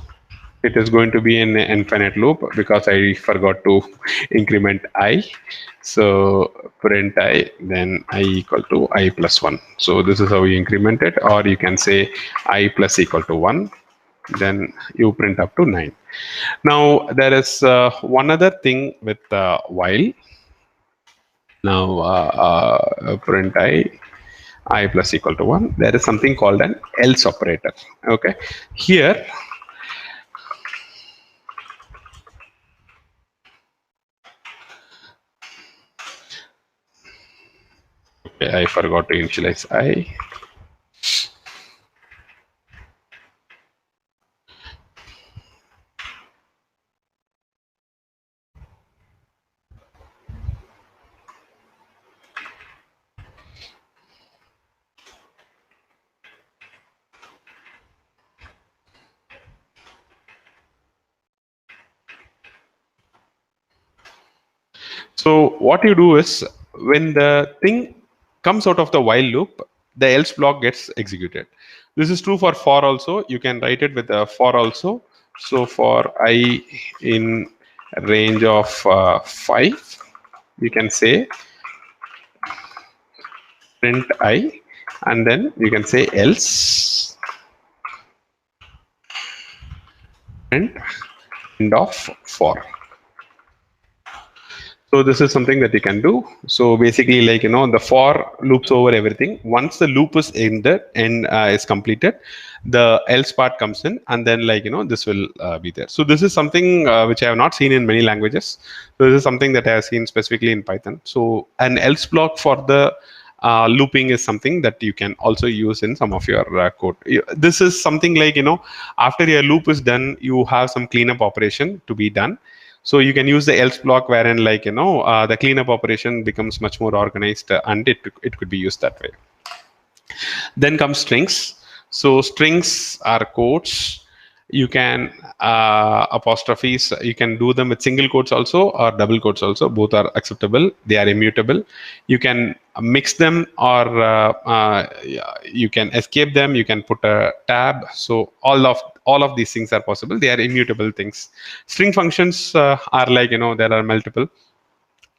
it is going to be an infinite loop because I forgot to increment I. So print I, then I equal to I plus 1. So this is how you increment it, or you can say I plus equal to 1, then you print up to 9. Now there is one other thing with while. Now print I plus equal to 1. There is something called an else operator. Okay, here I forgot to initialize I. So what you do is, when the thing comes out of the while loop, the else block gets executed. This is true for also. You can write it with a for also. So for I in range of 5, you can say print I, and then you can say else print end of for. So this is something that you can do. So basically, the for loops over everything. Once the loop is ended and is completed, the else part comes in, and then this will be there. So this is something which I have not seen in many languages. So this is something that I have seen specifically in Python. So an else block for the looping is something that you can also use in some of your code. This is something after your loop is done, you have some cleanup operation to be done. So you can use the else block wherein the cleanup operation becomes much more organized, and it could be used that way. Then comes strings. So strings are quotes. You can apostrophes. You can do them with single quotes also or double quotes also. Both are acceptable. They are immutable. You can mix them or you can escape them. You can put a tab. So all of these things are possible. They are immutable things. String functions are like, there are multiple.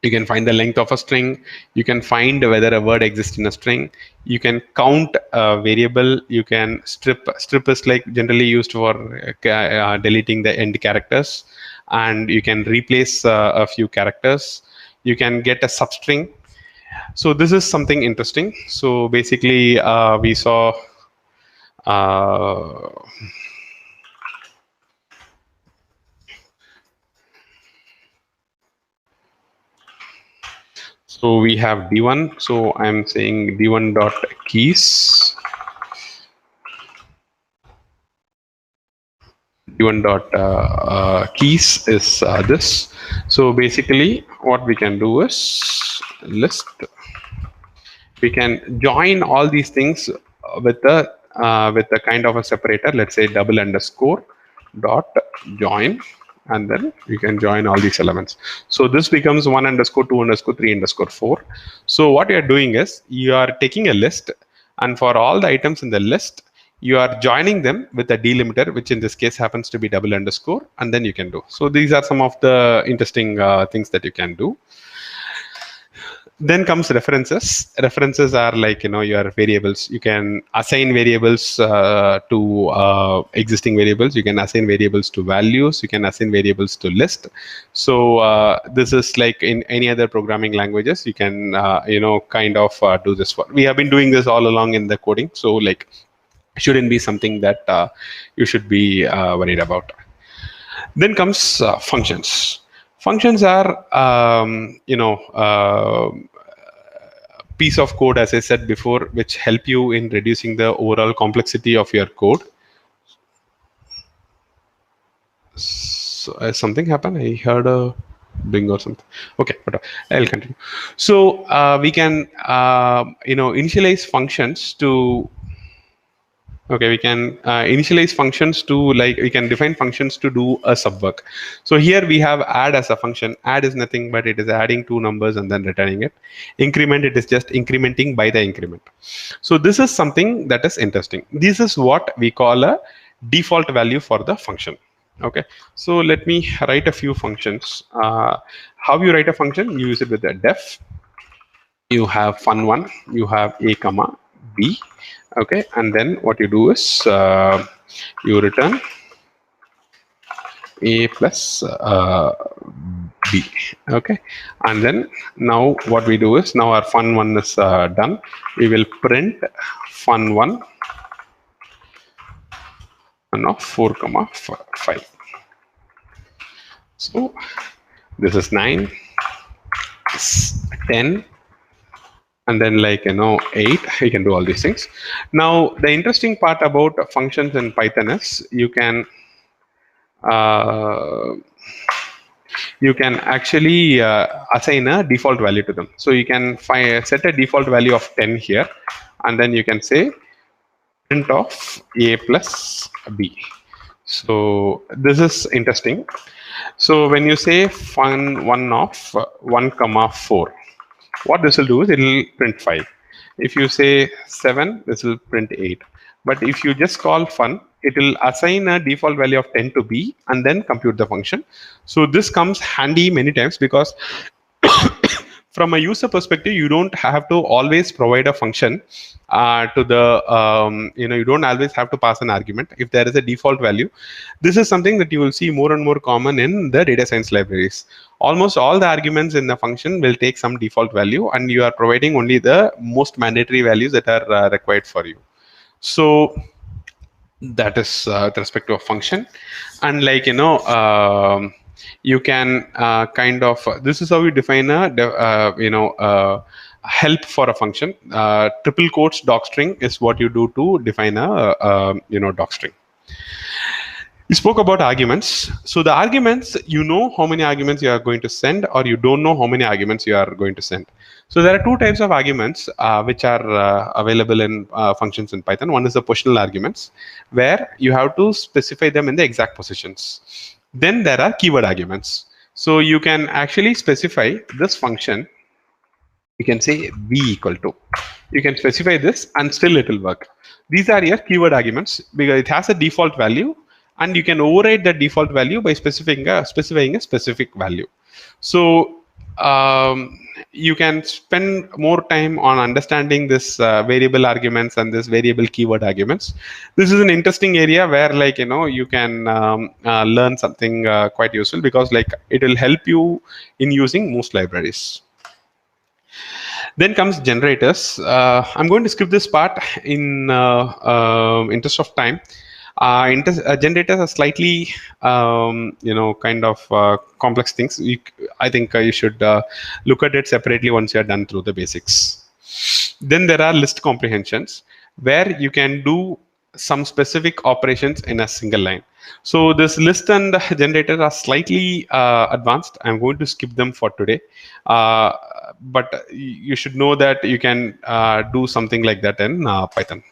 You can find the length of a string. You can find whether a word exists in a string. You can count a variable. You can strip is like generally used for deleting the end characters, and you can replace a few characters. You can get a substring. So this is something interesting. So basically we saw uh, so we have d1. So I'm saying d1 dot keys. d1 dot keys is this. So basically what we can do is list. We can join all these things with a kind of a separator. Let's say double underscore dot join, and then you can join all these elements. So this becomes 1 underscore 2 underscore 3 underscore 4. So what you're doing is you are taking a list, and for all the items in the list, you are joining them with a delimiter, which in this case happens to be double underscore, and then you can do. So these are some of the interesting things that you can do. Then comes references. References are like, your variables. You can assign variables to existing variables. You can assign variables to values. You can assign variables to list. So this is like in any other programming languages. You can kind of do this. We have been doing this all along in the coding. So like shouldn't be something that you should be worried about. Then comes functions. Functions are piece of code, as I said before, which help you in reducing the overall complexity of your code. So, something happened. I heard a bing or something. Okay, but I'll continue. So we can initialize functions to. Okay, we can initialize functions to, like, we can define functions to do a sub work. So here we have add as a function. Add is nothing but it is adding two numbers and then returning it. Increment, it is just incrementing by the increment. So this is something that is interesting. This is what we call a default value for the function. Okay, so let me write a few functions. How you write a function? You use it with a def. You have fun1, you have a comma b. Okay, and then what you do is you return a plus b. Okay, and then now what we do is, now our fun1 is done. We will print fun1 of 4 comma 5. So this is 9, 10, and then 8. You can do all these things. Now the interesting part about functions in Python is you can actually assign a default value to them. So you can set a default value of 10 here, and then you can say print of a plus b. So this is interesting. So when you say fun1 of 1 comma 4, what this will do is it will print 5. If you say 7, this will print 8. But if you just call fun, it will assign a default value of 10 to b and then compute the function. So this comes handy many times because from a user perspective, you don't have to always provide a function to the, you don't always have to pass an argument if there is a default value. This is something that you will see more and more common in the data science libraries. Almost all the arguments in the function will take some default value, and you are providing only the most mandatory values that are required for you. So that is with respect to a function. And you can kind of, this is how you define a help for a function. Triple quotes docstring is what you do to define a docstring. We spoke about arguments. So the arguments, you know how many arguments you are going to send, or you don't know how many arguments you are going to send. So there are two types of arguments which are available in functions in Python. One is the positional arguments, where you have to specify them in the exact positions. Then there are keyword arguments. So you can actually specify this function. You can say b equal to. You can specify this and still it will work. These are your keyword arguments because it has a default value, and you can override that default value by specifying a specific value. So you can spend more time on understanding this variable arguments and this variable keyword arguments. This is an interesting area where, like, you can learn something quite useful, because like it will help you in using most libraries. Then comes generators. I'm going to skip this part in interest of time. Generators are slightly, kind of complex things. I think you should look at it separately once you are done through the basics. Then there are list comprehensions, where you can do some specific operations in a single line. So this list and generator are slightly advanced. I'm going to skip them for today. But you should know that you can do something like that in Python.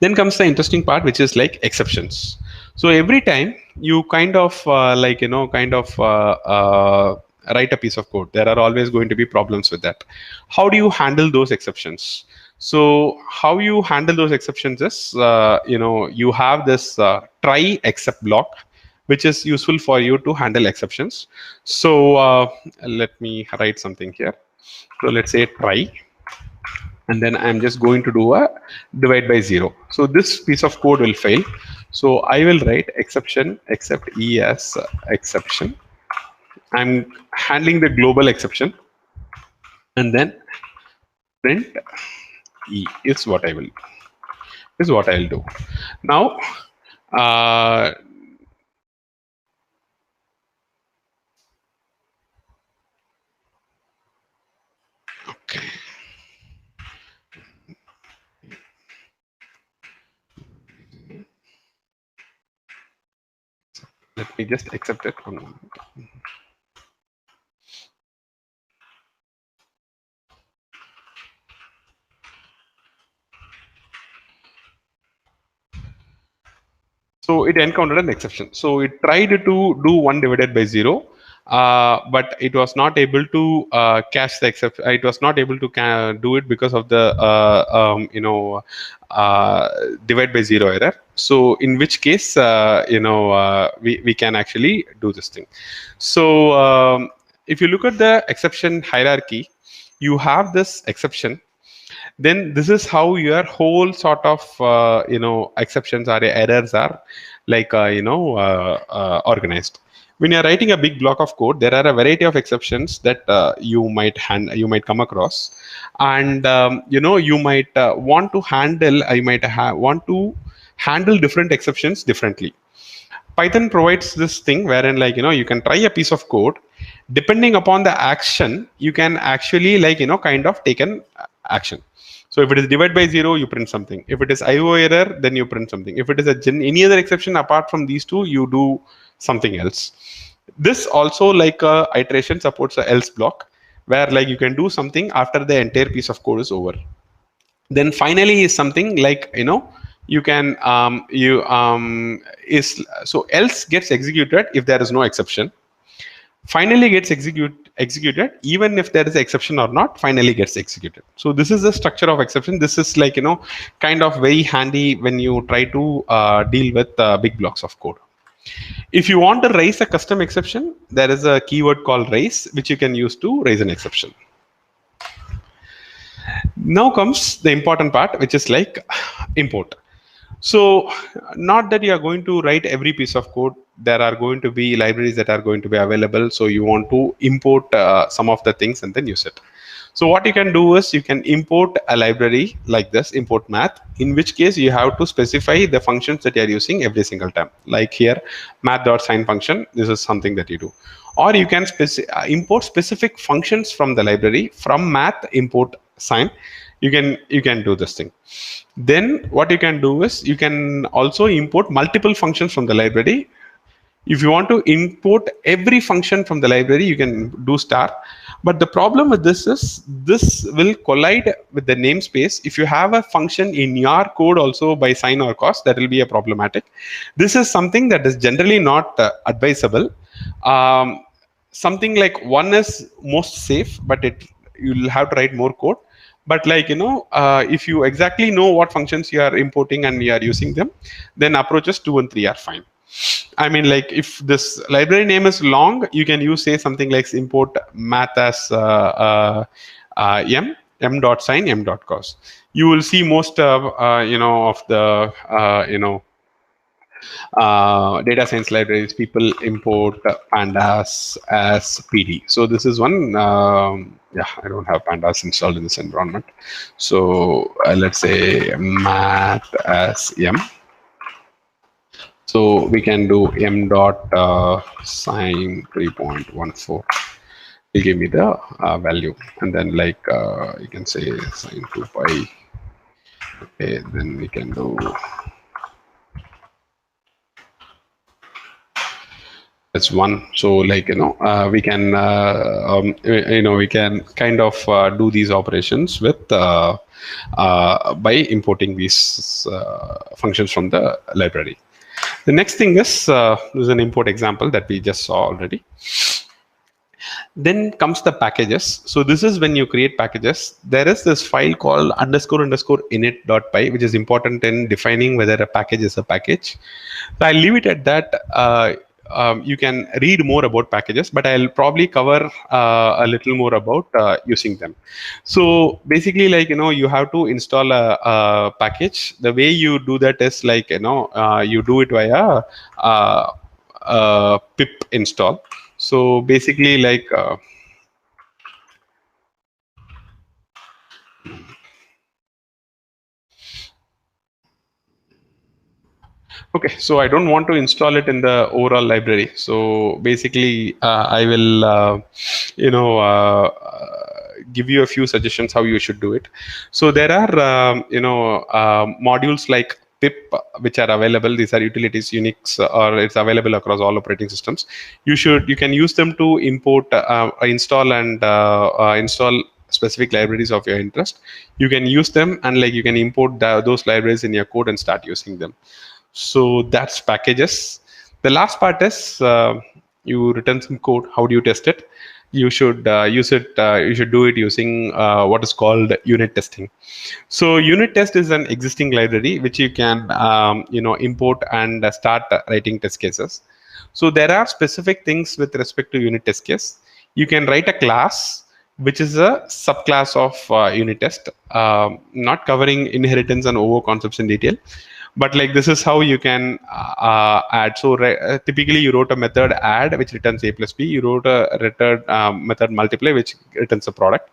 Then comes the interesting part, which is like exceptions. So every time you kind of write a piece of code, there are always going to be problems with that. How do you handle those exceptions? So how you handle those exceptions is, you have this try except block, which is useful for you to handle exceptions. So let me write something here. So let's say try, and then I'm just going to do a divide by 0. So this piece of code will fail. So I will write exception except ES exception. I'm handling the global exception, and then print E is what I will do. Now okay. Let me just accept it. So it encountered an exception. So it tried to do 1 divided by 0, but it was not able to catch the exception. It was not able to do it because of the divide by 0 error. So in which case, we can actually do this thing. So if you look at the exception hierarchy, you have this exception. Then this is how your whole sort of exceptions or errors are like organized. When you're writing a big block of code, there are a variety of exceptions that you might come across, and you might want to handle different exceptions differently. Python provides this thing wherein, like, you can try a piece of code. Depending upon the action, you can actually, like, kind of take an action. So if it is divide by 0, you print something. If it is IO error, then you print something. If it is any other exception apart from these two, you do something else. This also, like iteration, supports a else block, where like you can do something after the entire piece of code is over. Then finally is something like, you can so else gets executed if there is no exception. Finally gets executed even if there is an exception or not. Finally gets executed. So this is the structure of exception. This is like, kind of very handy when you try to deal with big blocks of code. If you want to raise a custom exception, there is a keyword called raise, which you can use to raise an exception. Now comes the important part, which is like import. So not that you are going to write every piece of code. There are going to be libraries that are going to be available. So you want to import some of the things and then use it. So what you can do is you can import a library like this, import math, in which case you have to specify the functions that you are using every single time. Like here, math.sign function, this is something that you do. Or you can import specific functions from the library. From math, import sign. You can do this thing. Then what you can do is you can also import multiple functions from the library. If you want to import every function from the library, you can do star. But the problem with this is this will collide with the namespace. If you have a function in your code also by sign or cost, that will be a problematic. This is something that is generally not advisable. Something like one is most safe, but you'll have to write more code. But if you exactly know what functions you are importing and you are using them, then approaches 2 and 3 are fine. I mean, like if this library name is long, you can use say something like import math as m dot sign m dot cos. You will see most of the data science libraries, people import pandas as PD. So this is one. Yeah, I don't have pandas installed in this environment. So let's say math as m. So we can do m dot sign 3.14. Will give me the value, and then you can say sign 2 pi. Okay, then we can do it's 1. So we can we can kind of do these operations with by importing these functions from the library. The next thing is an import example that we just saw already. Then comes the packages. So this is when you create packages. There is this file called __init.py, which is important in defining whether a package is a package. So I'll leave it at that. You can read more about packages, but I'll probably cover a little more about using them. So basically, you have to install a package. The way you do that is you do it via pip install. So basically, okay, so I don't want to install it in the overall library. So basically, I will, give you a few suggestions how you should do it. So there are, modules like pip, which are available. These are utilities, Unix, or it's available across all operating systems. You can use them to import, install, and install specific libraries of your interest. You can use them, and you can import those libraries in your code and start using them. So that's packages. The last part is you return some code. How do you test it? You should use it. You should do it using what is called unit testing. So unit test is an existing library which you can import and start writing test cases. So there are specific things with respect to unit test case. You can write a class which is a subclass of unit test, not covering inheritance and OO concepts in detail. But this is how you can add. So typically you wrote a method add which returns a plus b. You wrote a return method multiply which returns a product.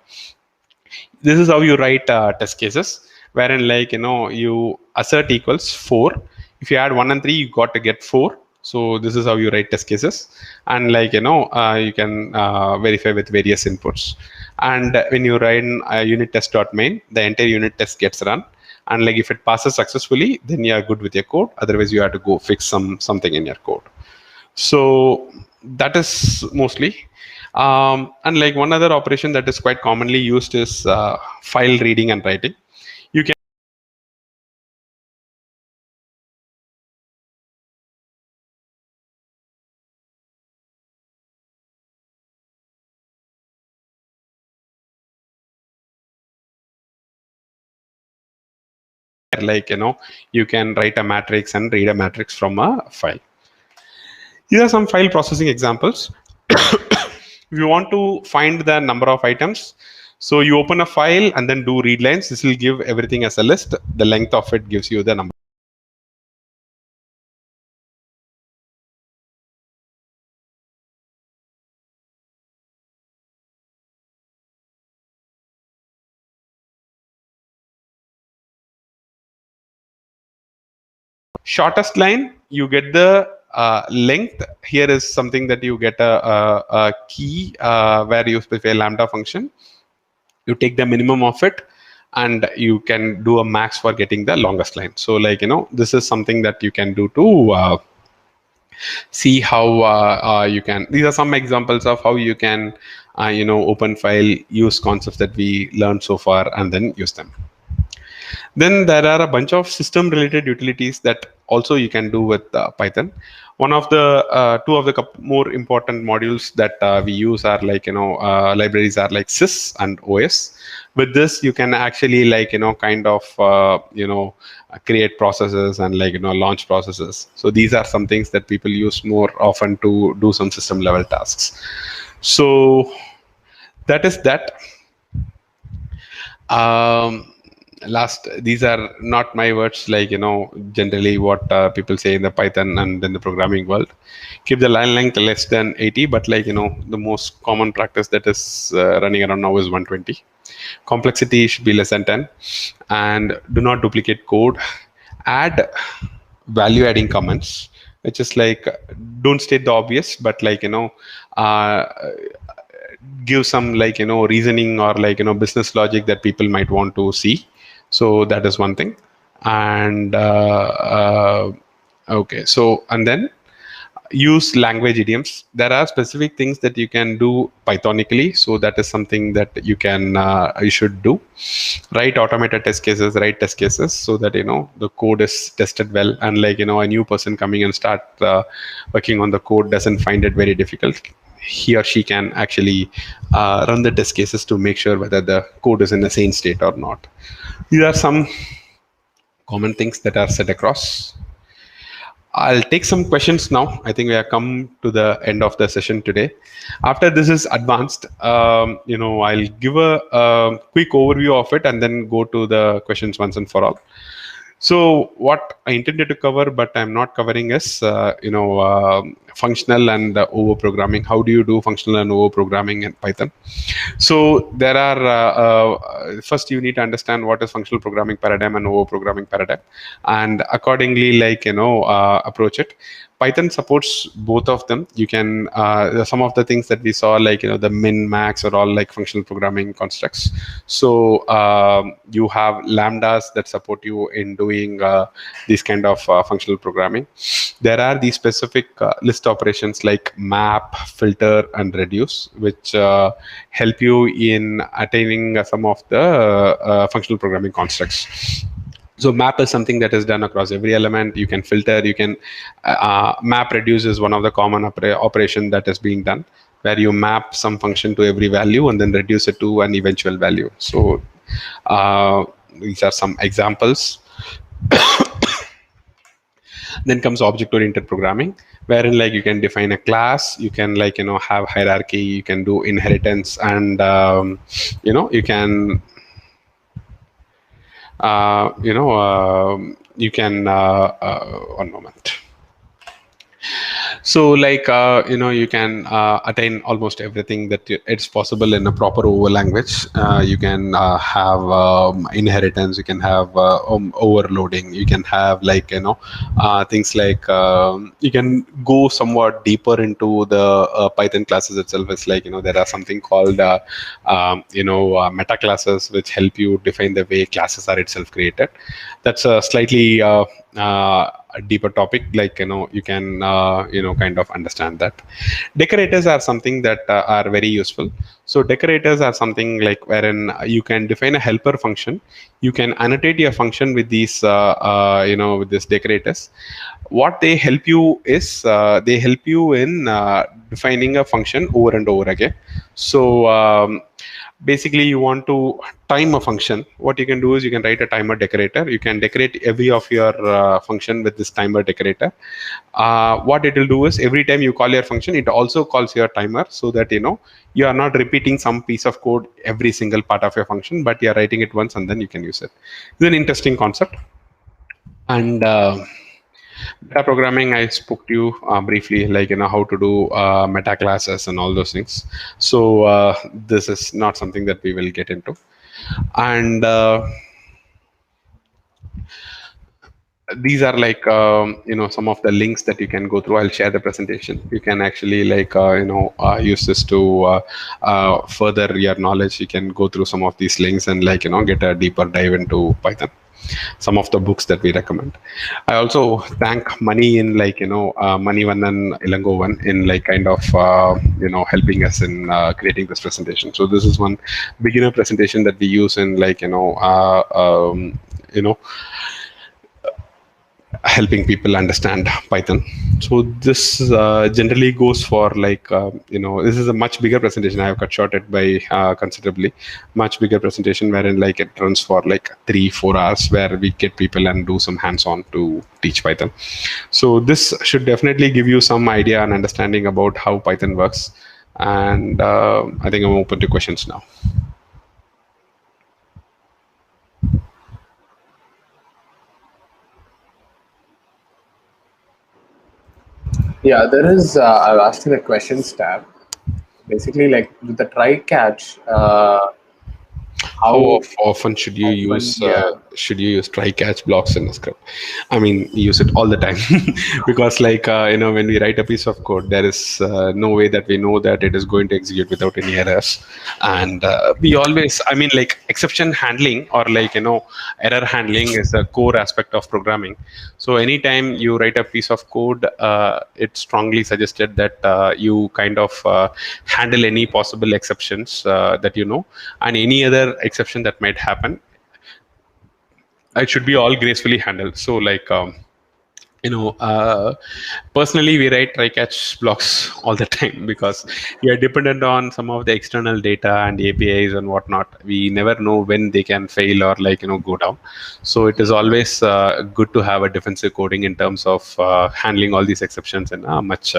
This is how you write test cases, wherein you assert equals 4. If you add 1 and 3, you got to get 4. So this is how you write test cases, and you can verify with various inputs. And when you run unit test.main, the entire unit test gets run. And if it passes successfully, then you are good with your code. Otherwise, you have to go fix something in your code. So that is mostly. And one other operation that is quite commonly used is file reading and writing. You can you can write a matrix and read a matrix from a file. Here are some file processing examples. If you want to find the number of items, so you open a file and then do read lines. This will give everything as a list. The length of it gives you the number. Shortest line, you get the length. Here is something that you get a key where you specify a lambda function. You take the minimum of it, and you can do a max for getting the longest line. So like, this is something that you can do to see how you can. These are some examples of how you can open file, use concepts that we learned so far, and then use them. Then there are a bunch of system related utilities that also you can do with Python. One of the two of the more important modules that we use are like libraries are like sys and os. With this you can actually like kind of create processes and like launch processes. So these are some things that people use more often to do some system level tasks. So that is that. Last, these are not my words, like generally what people say in the Python and in the programming world. Keep the line length less than 80, but like the most common practice that is running around now is 120. Complexity should be less than 10, and do not duplicate code. Add value adding comments, which is like, don't state the obvious, but like uh, give some like reasoning or like business logic that people might want to see. So that is one thing. And okay, so and then use language idioms. There are specific things that you can do Pythonically, so that is something that you should do. Write automated test cases, write test cases, so that the code is tested well, and like a new person coming and start working on the code doesn't find it very difficult. He or she can actually run the test cases to make sure whether the code is in a sane state or not. These are some common things that are set across. I'll take some questions now. I think we have come to the end of the session today. After this is advanced, I'll give a quick overview of it and then go to the questions once and for all. So what I intended to cover, but I'm not covering, is functional and over programming. How do you do functional and over programming in Python? So there are first you need to understand what is functional programming paradigm and over programming paradigm, and accordingly approach it. Python supports both of them. You can some of the things that we saw, like the min, max, are all like functional programming constructs. So you have lambdas that support you in doing these kind of functional programming. There are these specific list operations like map, filter, and reduce, which help you in attaining some of the functional programming constructs. So map is something that is done across every element. You can filter, you can map reduce is one of the common operation that is being done, where you map some function to every value and then reduce it to an eventual value. So these are some examples. Then comes object-oriented programming, wherein like you can define a class, you can like have hierarchy, you can do inheritance, and you can you can one moment. So like you can attain almost everything that it's possible in a proper over language. You can have inheritance, you can have overloading, you can have like things like you can go somewhat deeper into the Python classes itself. It's like there are something called meta classes, which help you define the way classes are itself created. That's a slightly a deeper topic, like you can kind of understand that. Decorators are something that are very useful. So decorators are something like wherein you can define a helper function, you can annotate your function with these with this decorators. What they help you is they help you in defining a function over and over again. So basically you want to time a function. What you can do is you can write a timer decorator. You can decorate every of your function with this timer decorator. What it will do is every time you call your function, it also calls your timer, so that you are not repeating some piece of code every single part of your function, but you are writing it once and then you can use it. It's an interesting concept. And meta programming, I spoke to you briefly, like how to do meta classes and all those things. So this is not something that we will get into. And these are like some of the links that you can go through. I'll share the presentation. You can actually like use this to further your knowledge. You can go through some of these links and like get a deeper dive into Python, some of the books that we recommend. I also thank Mani in like Mani one and Ilango one in like kind of helping us in creating this presentation. So this is one beginner presentation that we use in like helping people understand Python. So this generally goes for like this is a much bigger presentation. I have cut short it by considerably much bigger presentation, wherein like it runs for like 3-4 hours, where we get people and do some hands-on to teach Python. So this should definitely give you some idea and understanding about how Python works. And I think I'm open to questions now. Yeah, there is. I've asked in the questions tab. Basically, like with the try catch, How often should you yeah. use try catch blocks in a script? I mean, use it all the time because like when we write a piece of code, there is no way that we know that it is going to execute without any errors. And we always, I mean, like exception handling or like error handling is a core aspect of programming. So anytime you write a piece of code, it's strongly suggested that you kind of handle any possible exceptions that and any other exception that might happen. It should be all gracefully handled. So like personally we write try catch blocks all the time because we are dependent on some of the external data and APIs and whatnot. We never know when they can fail or like go down. So it is always good to have a defensive coding in terms of handling all these exceptions in a much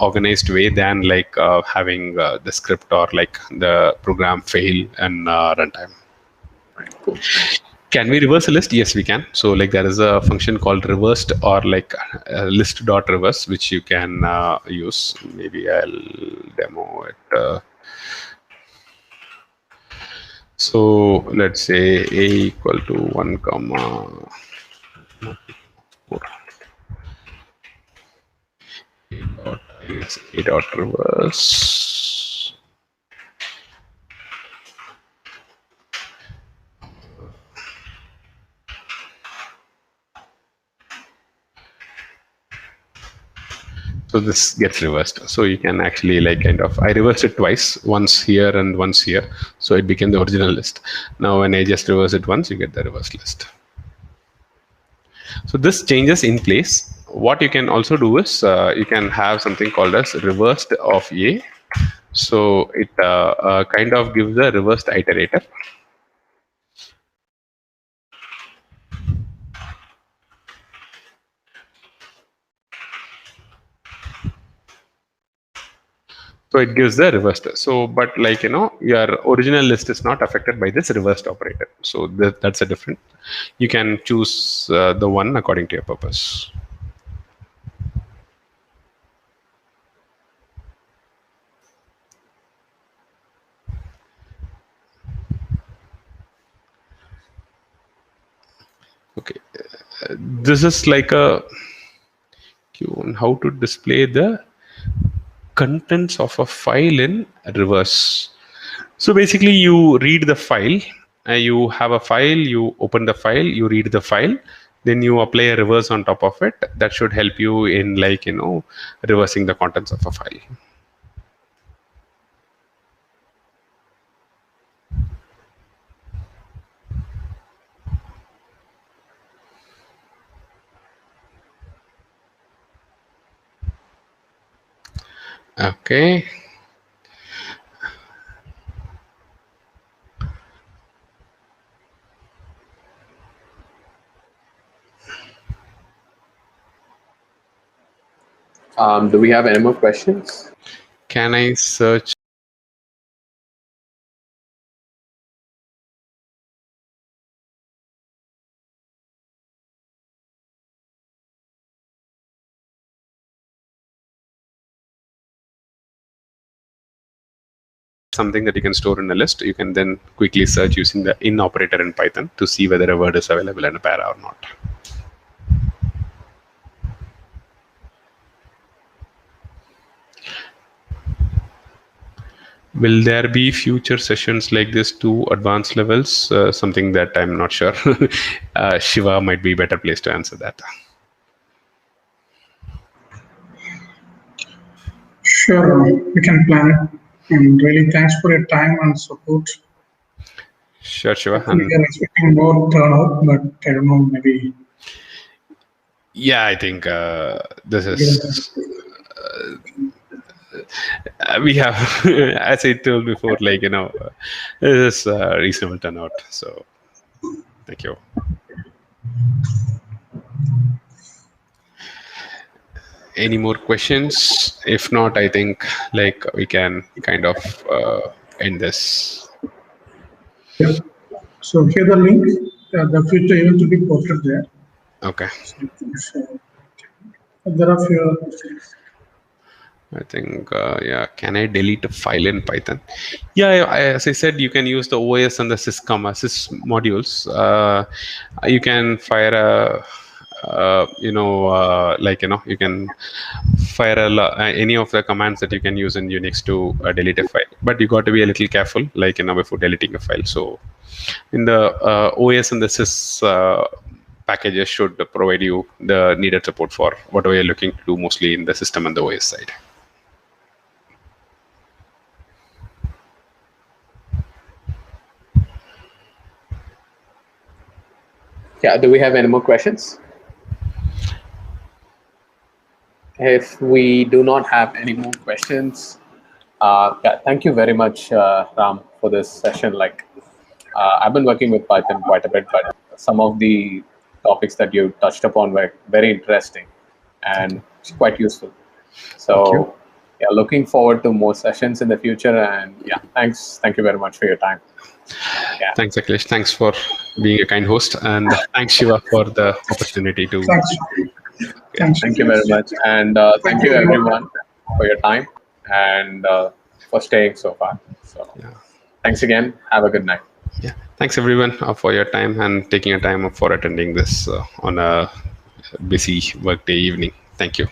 organized way than like having the script or like the program fail in runtime. Cool. Can we reverse a list? Yes, we can. So like there is a function called reversed or like list.reverse, which you can use. Maybe I'll demo it. So let's say a equal to 1 comma 4. A dot reverse. So this gets reversed. So you can actually like kind of, I reversed it twice, once here and once here. So it became the original list. Now when I just reverse it once, you get the reversed list. So this changes in place. What you can also do is you can have something called as reversed of A. So it kind of gives a reversed iterator. So it gives the reversed. So, but like, your original list is not affected by this reversed operator. So that's a different. You can choose the one according to your purpose. Okay. This is like a Q1, how to display the contents of a file in reverse. So basically you read the file, you have a file, you open the file, you read the file, then you apply a reverse on top of it. That should help you in like, reversing the contents of a file. Okay. Do we have any more questions? Can I search? Something that you can store in a list, you can then quickly search using the in operator in Python to see whether a word is available in a para or not. Will there be future sessions like this to advanced levels? Something that I'm not sure. Shiva might be better placed to answer that. Sure, we can plan it. And really, thanks for your time and support. Sure, Shiva. We are expecting more turnout, but I don't know, maybe. Yeah, I think this is. We have, as I told before, like, this is a reasonable turnout. So, thank you. Any more questions? If not, I think like we can kind of end this. Yeah. So here the link, the future event will be posted there. Okay. So, there are few questions. I think, yeah, can I delete a file in Python? Yeah, as I said, you can use the OS and the sys modules. You can fire a, you can fire any of the commands that you can use in Unix to delete a file. But you got to be a little careful, before deleting a file. So in the OS and the sys packages should provide you the needed support for whatever you're looking to do, mostly in the system and the OS side. Yeah, do we have any more questions? If we do not have any more questions, yeah, thank you very much, Ram, for this session. I've been working with Python quite a bit, but some of the topics that you touched upon were very interesting and quite useful. So, yeah, looking forward to more sessions in the future. And yeah, thank you very much for your time. Yeah. Thanks, Akhilesh. Thanks for being a kind host, and thanks, Shiva, for the opportunity to. Thanks. Thank you very much, and thank you everyone for your time and for staying so far. So, thanks again. Have a good night. Yeah, thanks everyone for your time and taking a time for attending this on a busy workday evening. Thank you.